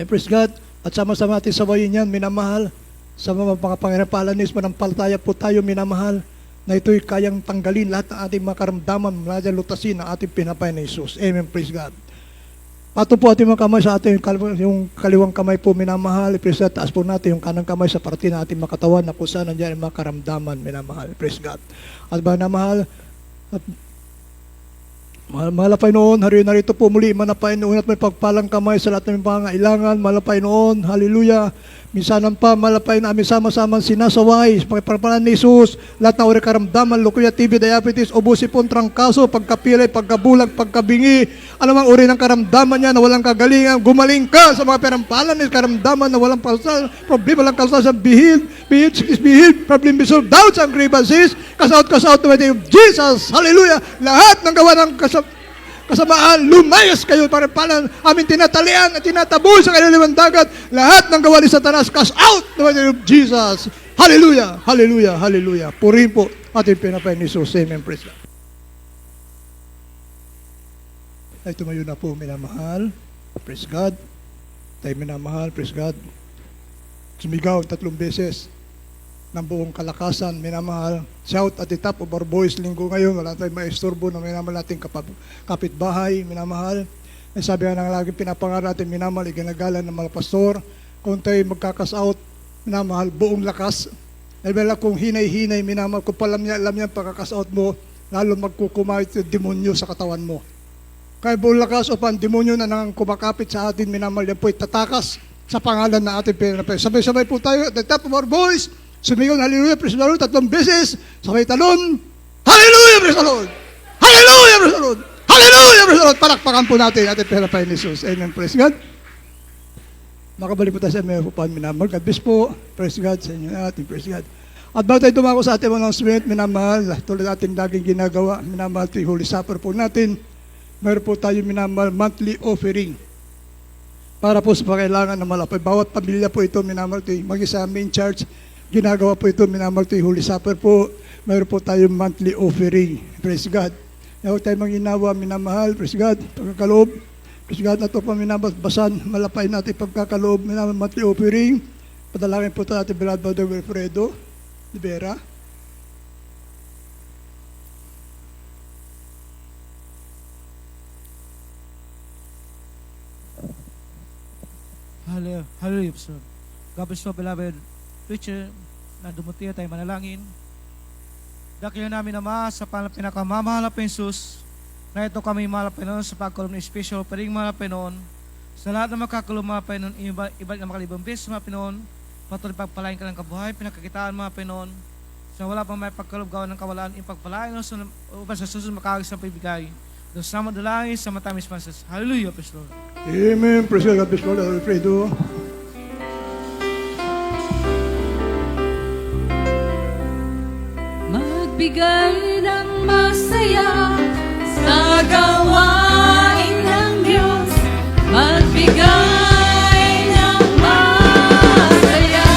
Speaker 1: And praise God. At sama-sama ating sabayin yan, minamahal. Sa mga pangirapalan manampalataya po tayo, minamahal, na ito'y kayang tanggalin lahat ng ating mga karamdaman, mula dyan lutasin ang ating pinapay na Jesus. Amen. Praise God. Patong po ating mga kamay sa ating yung kaliwang kamay po, minamahal. Praise God. Taas po natin yung kanang kamay sa parte ng ating makatawan na kung saan nandiyan ang mga karamdaman, minamahal. Praise God. At ba na mahal, malapay noon, narito po muli, manapay noon at may pagpalang kamay sa lahat ng mga kailangan, malapay noon, hallelujah. Minsanan pa, malapay na amin sama-sama sinasaway, pagpapalan ni Jesus, lahat na uri karamdaman, lukuya, TB, diabetes, obusipon, trangkaso, pagkapilay, pagkabulag, pagkabingi, anumang uri ng karamdaman niya na walang kagalingan, gumaling ka sa mga perampalan ni karamdaman na walang kalsal, problema lang kalsal sa bihid, problem resolved, doubts and grievances, kasaut na may Jesus, hallelujah, lahat ng gawa ng kasamaan, lumayas kayo para palan aming tinatalian at tinataboy sa kanilang dagat. Lahat ng gawa ni Satanas, cast out in the name of Jesus. Hallelujah, hallelujah, hallelujah. Purihin po ating pinapay ni Jesus. Amen. Praise God. Ay tumayo na po, minamahal. Praise God. Tayo minamahal. Praise God. Sumigaw 3 beses ng buong kalakasan, minamahal. Shout at the top of our voice linggo ngayon. Wala tayong maisturbo na minamahal natin kapitbahay, minamahal. Ay sabi nga ng laging pinapangarap natin, minamahal, iginagalan ng mga pastor. Kung tayo magkakas-out, minamahal, buong lakas. Dahil kung hinay-hinay, minamahal, kung alam niya pagkakas-out mo, lalo magkukumait yung demonyo sa katawan mo. Kaya buong lakas o pan, demonyo na nang kumakapit sa atin, minamahal, yan po tatakas sa pangalan na ating pinapay. Sabay-sabay po tayo at the top of our voice, sumigaw na hallelujah, praise the Lord, 3 beses, sabay talon, hallelujah, praise the Lord, hallelujah, praise the Lord, hallelujah, praise the Lord. Palakpakan po natin ating pinapay ni Jesus. Amen, praise God. Makabalik po tayo sa mga pupuan, minamahal. God bless po, praise God sa inyo natin, praise God. At bago tayo tumako sa ating announcement, minamahal, tulad ating laging ginagawa, minamahal, ito yung Holy Supper po natin, mayroon po tayo minamahal monthly offering para po sa pakailangan ng malapay. Bawat pamilya po ito, minamahal, ito mag-isa main church, ginagawa po ito, minamahal, ito yung Holy Supper po, mayroon po tayo monthly offering, praise God. Huwag tayo manginawa, minamahal, praise God, pagkakaloob, praise God, na ito pa minabasan, malapay natin pagkakaloob, minamahal, monthly offering, padalangin po ito natin, Brad Brother Wilfredo Libera.
Speaker 4: Hallelujah, sir. God bless you, beloved preacher, na dumutiya tayo manalangin. Dakil namin Ama, sa pinakamamahal na Jesus, na ito kami mahal na Panginoon sa pagkulong ng special paring mahal na Panginoon. Sa lahat ng magkakulong mga Panginoon, ibalik na makalibang beses mga Panginoon, patuloy pagpalain ka ng kabuhay, pinakakitaan mga Panginoon. Sa wala pang may pagkulob gawa ng kawalaan, ipagpalain upang sa susunod makagis ng pibigay. Doon sa madalangin, sa matamis pansas. Hallelujah, praise Lord.
Speaker 1: Amen. Praise God. God bless you, Brother Wilfredo.
Speaker 5: Magbigay ng masaya sa gawain ng Diyos. Magbigay ng masaya.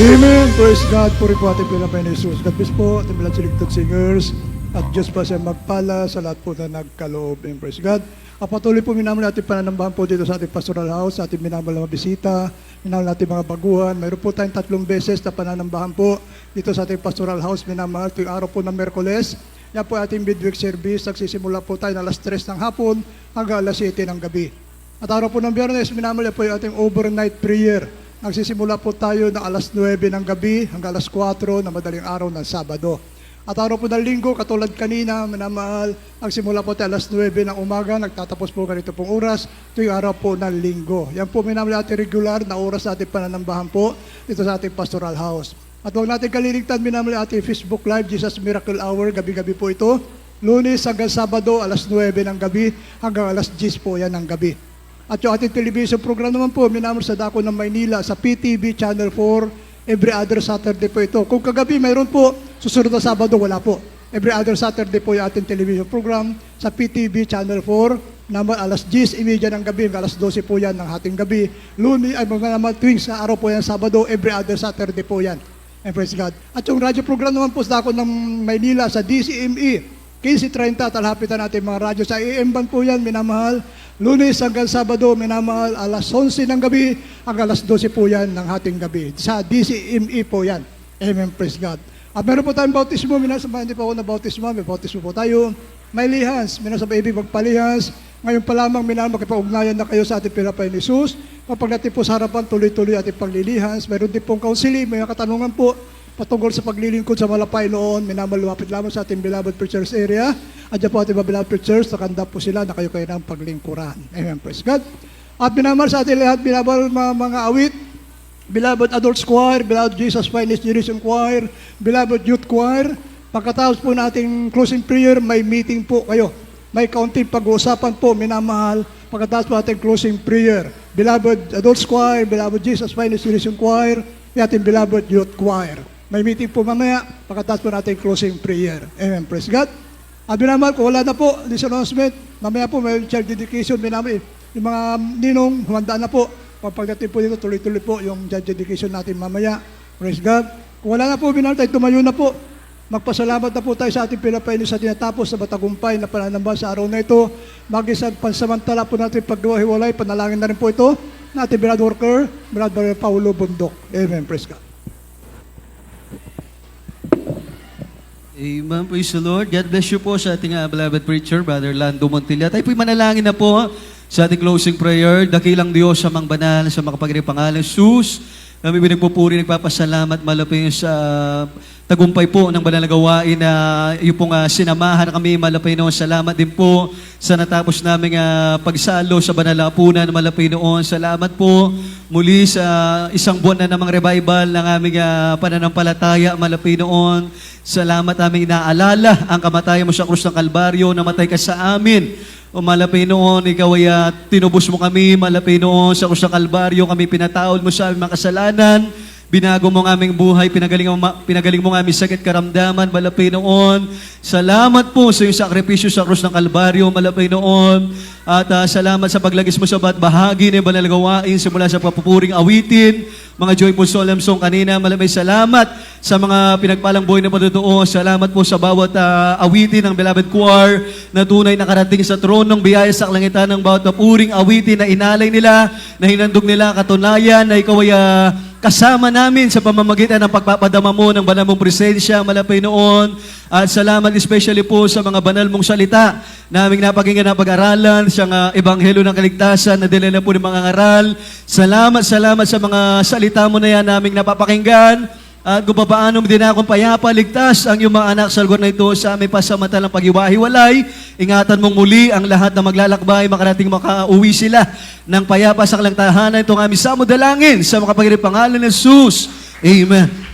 Speaker 1: Amen. Praise God. Puri po ating pinapay ni Jesus. God bless po ating mga selected singers. At Diyos pa siya magpala sa lahat po na nagkaloob. And praise God. Patuloy po minamahal natin pananambahan po dito sa ating pastoral house, sa ating minamahal na mga bisita, minamahal natin mga baguhan. Mayroon po tayong 3 beses na pananambahan po dito sa ating pastoral house, minamahal. Tuwing araw po ng Merkoles. Yan po ating midweek service. Nagsisimula po tayo na alas 3 ng hapon hanggang alas 7 ng gabi. At araw po ng Biyernes, minamahal po yung ating overnight prayer. Nagsisimula po tayo ng alas 9 ng gabi hanggang alas 4 na madaling araw ng Sabado. At araw po ng Linggo, katulad kanina, minamahal, nagsimula po tayo alas 9 ng umaga, nagtatapos po ganito pong oras, ito yung araw po ng Linggo. Yan po minamahal ating regular na oras sa ating pananambahan po dito sa ating pastoral house. At huwag natin kaliligtan, minamahal ating Facebook Live, Jesus Miracle Hour, gabi-gabi po ito. Lunes hanggang Sabado, alas 9 ng gabi hanggang alas 10 po yan ng gabi. At yung ating television program naman po, minamahal sa Dako ng Maynila, sa PTV Channel 4, every other Saturday po ito. Kung kagabi mayroon po, susunod na Sabado wala po. Every other Saturday po yung ating television program sa PTV Channel 4, naman alas 10:30 ng gabi, alas 12 po yan ng hating gabi. Lunes ay mga naman tuwing sa araw po yan, Sabado, every other Saturday po yan. And praise God. At yung radio program naman po sa Dako ng Maynila, sa DCME, 15:30, talhapitan natin mga radyo. Sa AM band po yan, minamahal. Lunes hanggang Sabado, minamahal, alas 11 ng gabi hanggang alas 12 po yan ng hating gabi. Sa DCME po yan. Amen, praise God. At meron po tayong bautismo, minasama, hindi pa ako na bautismo, may bautismo po tayo. May lihas, minasama ibig magpalihas. Ngayon pa lamang, minamahal, makipag-ugnayan na kayo sa ating pinapay ni Jesus. Kapag natin po sa harapan, tuloy-tuloy ating paglilihas. Meron din pong counseling, may katanungan po patungkol sa paglilingkod sa Malapay noon, minamalupit lamang sa ating beloved preachers area. At dyan po ating mga beloved preachers, nakanda po sila na kayo ng paglingkuran. Amen, praise God. At minamahal sa ating lahat, minamahal mga awit, beloved adults choir, beloved Jesus Finest Generation Choir, beloved youth choir. Pagkatapos po nating closing prayer, may meeting po kayo. May kaunting pag-uusapan po, minamahal, pagkatapos po nating closing prayer. Beloved adults choir, beloved Jesus Finest Generation Choir, ating beloved youth choir. May meeting po mamaya, pagkatapos po natin closing prayer. Amen. Praise God. At minamahal, kung wala na po, this announcement, mamaya po may child dedication, minamahal, yung mga ninong, humanda na po. Pagdating po dito, tuloy-tuloy po yung child dedication natin mamaya. Praise God. Kung wala na po, minamahal tayo, tumayo na po. Magpasalamat na po tayo sa ating pinapainis sa tinatapos sa matagumpay na pananamba sa araw na ito. Mag-isang pansamantala po natin paggawa-hiwalay, panalangin na rin po ito na ating beloved worker, Brother Paulo Bundok. Amen. Praise God.
Speaker 6: Amen. Praise the Lord. God bless you po sa ating beloved preacher, Brother Lando Montilla. Tayo po'y manalangin na po sa ating closing prayer. Dakilang Diyos sa mga banal, sa makapagiring pangalan, Jesus. Kami pinagpupuri, nagpapasalamat malapit sa tagumpay po ng banal na gawain na yung pong sinamahan kami, malapit noon. Salamat din po sa natapos naming pagsalo sa banal na apunan, malapit noon. Salamat po muli sa isang buwan na namang revival ng aming pananampalataya, malapit noon. Salamat aming inaalala ang kamatayan mo sa krus ng Kalbaryo, namatay ka sa amin. O malapit noon, ikaw ay tinubos mo kami, malapit noon sa krus ng Kalbaryo, kami pinatawad mo sa aming mga kasalanan. Binago mo ang aming buhay, pinagaling mo ang aming sakit karamdaman, malapit noon. Salamat po sa iyong sakripisyo sa krus ng Kalbaryo, malapit noon. At salamat sa paglagis mo sa bawat bahagi ng banal na gawain, simula sa papupuring awitin, mga joyful solemn song kanina, malapit salamat sa mga pinagpalang buhay na patotoo. Salamat po sa bawat awitin ng beloved choir na tunay nakarating sa tronong biyaya sa kalangitan ng bawat papuring awitin na inalay nila, na hinandog nila katunayan na ikaw ay kasama namin sa pamamagitan ng pagpapadama mo ng banal mong presensya, malapit noon. At salamat especially po sa mga banal mong salita na aming napakinggan na pag-aralan, siyang ebanghelyo ng kaligtasan na dila na po ng mga ngaral. Salamat sa mga salita mo na yan naming napapakinggan. At kung paano din akong payapa, ligtas ang iyong mga anak sa lugar na ito sa aming pasamantalang pag-iwahiwalay. Ingatan mong muli ang lahat na maglalakbay, makarating makauwi sila ng payapa sa kalang tahanan. Itong aming samudalangin sa makapagiring pangalan ng Jesus. Amen.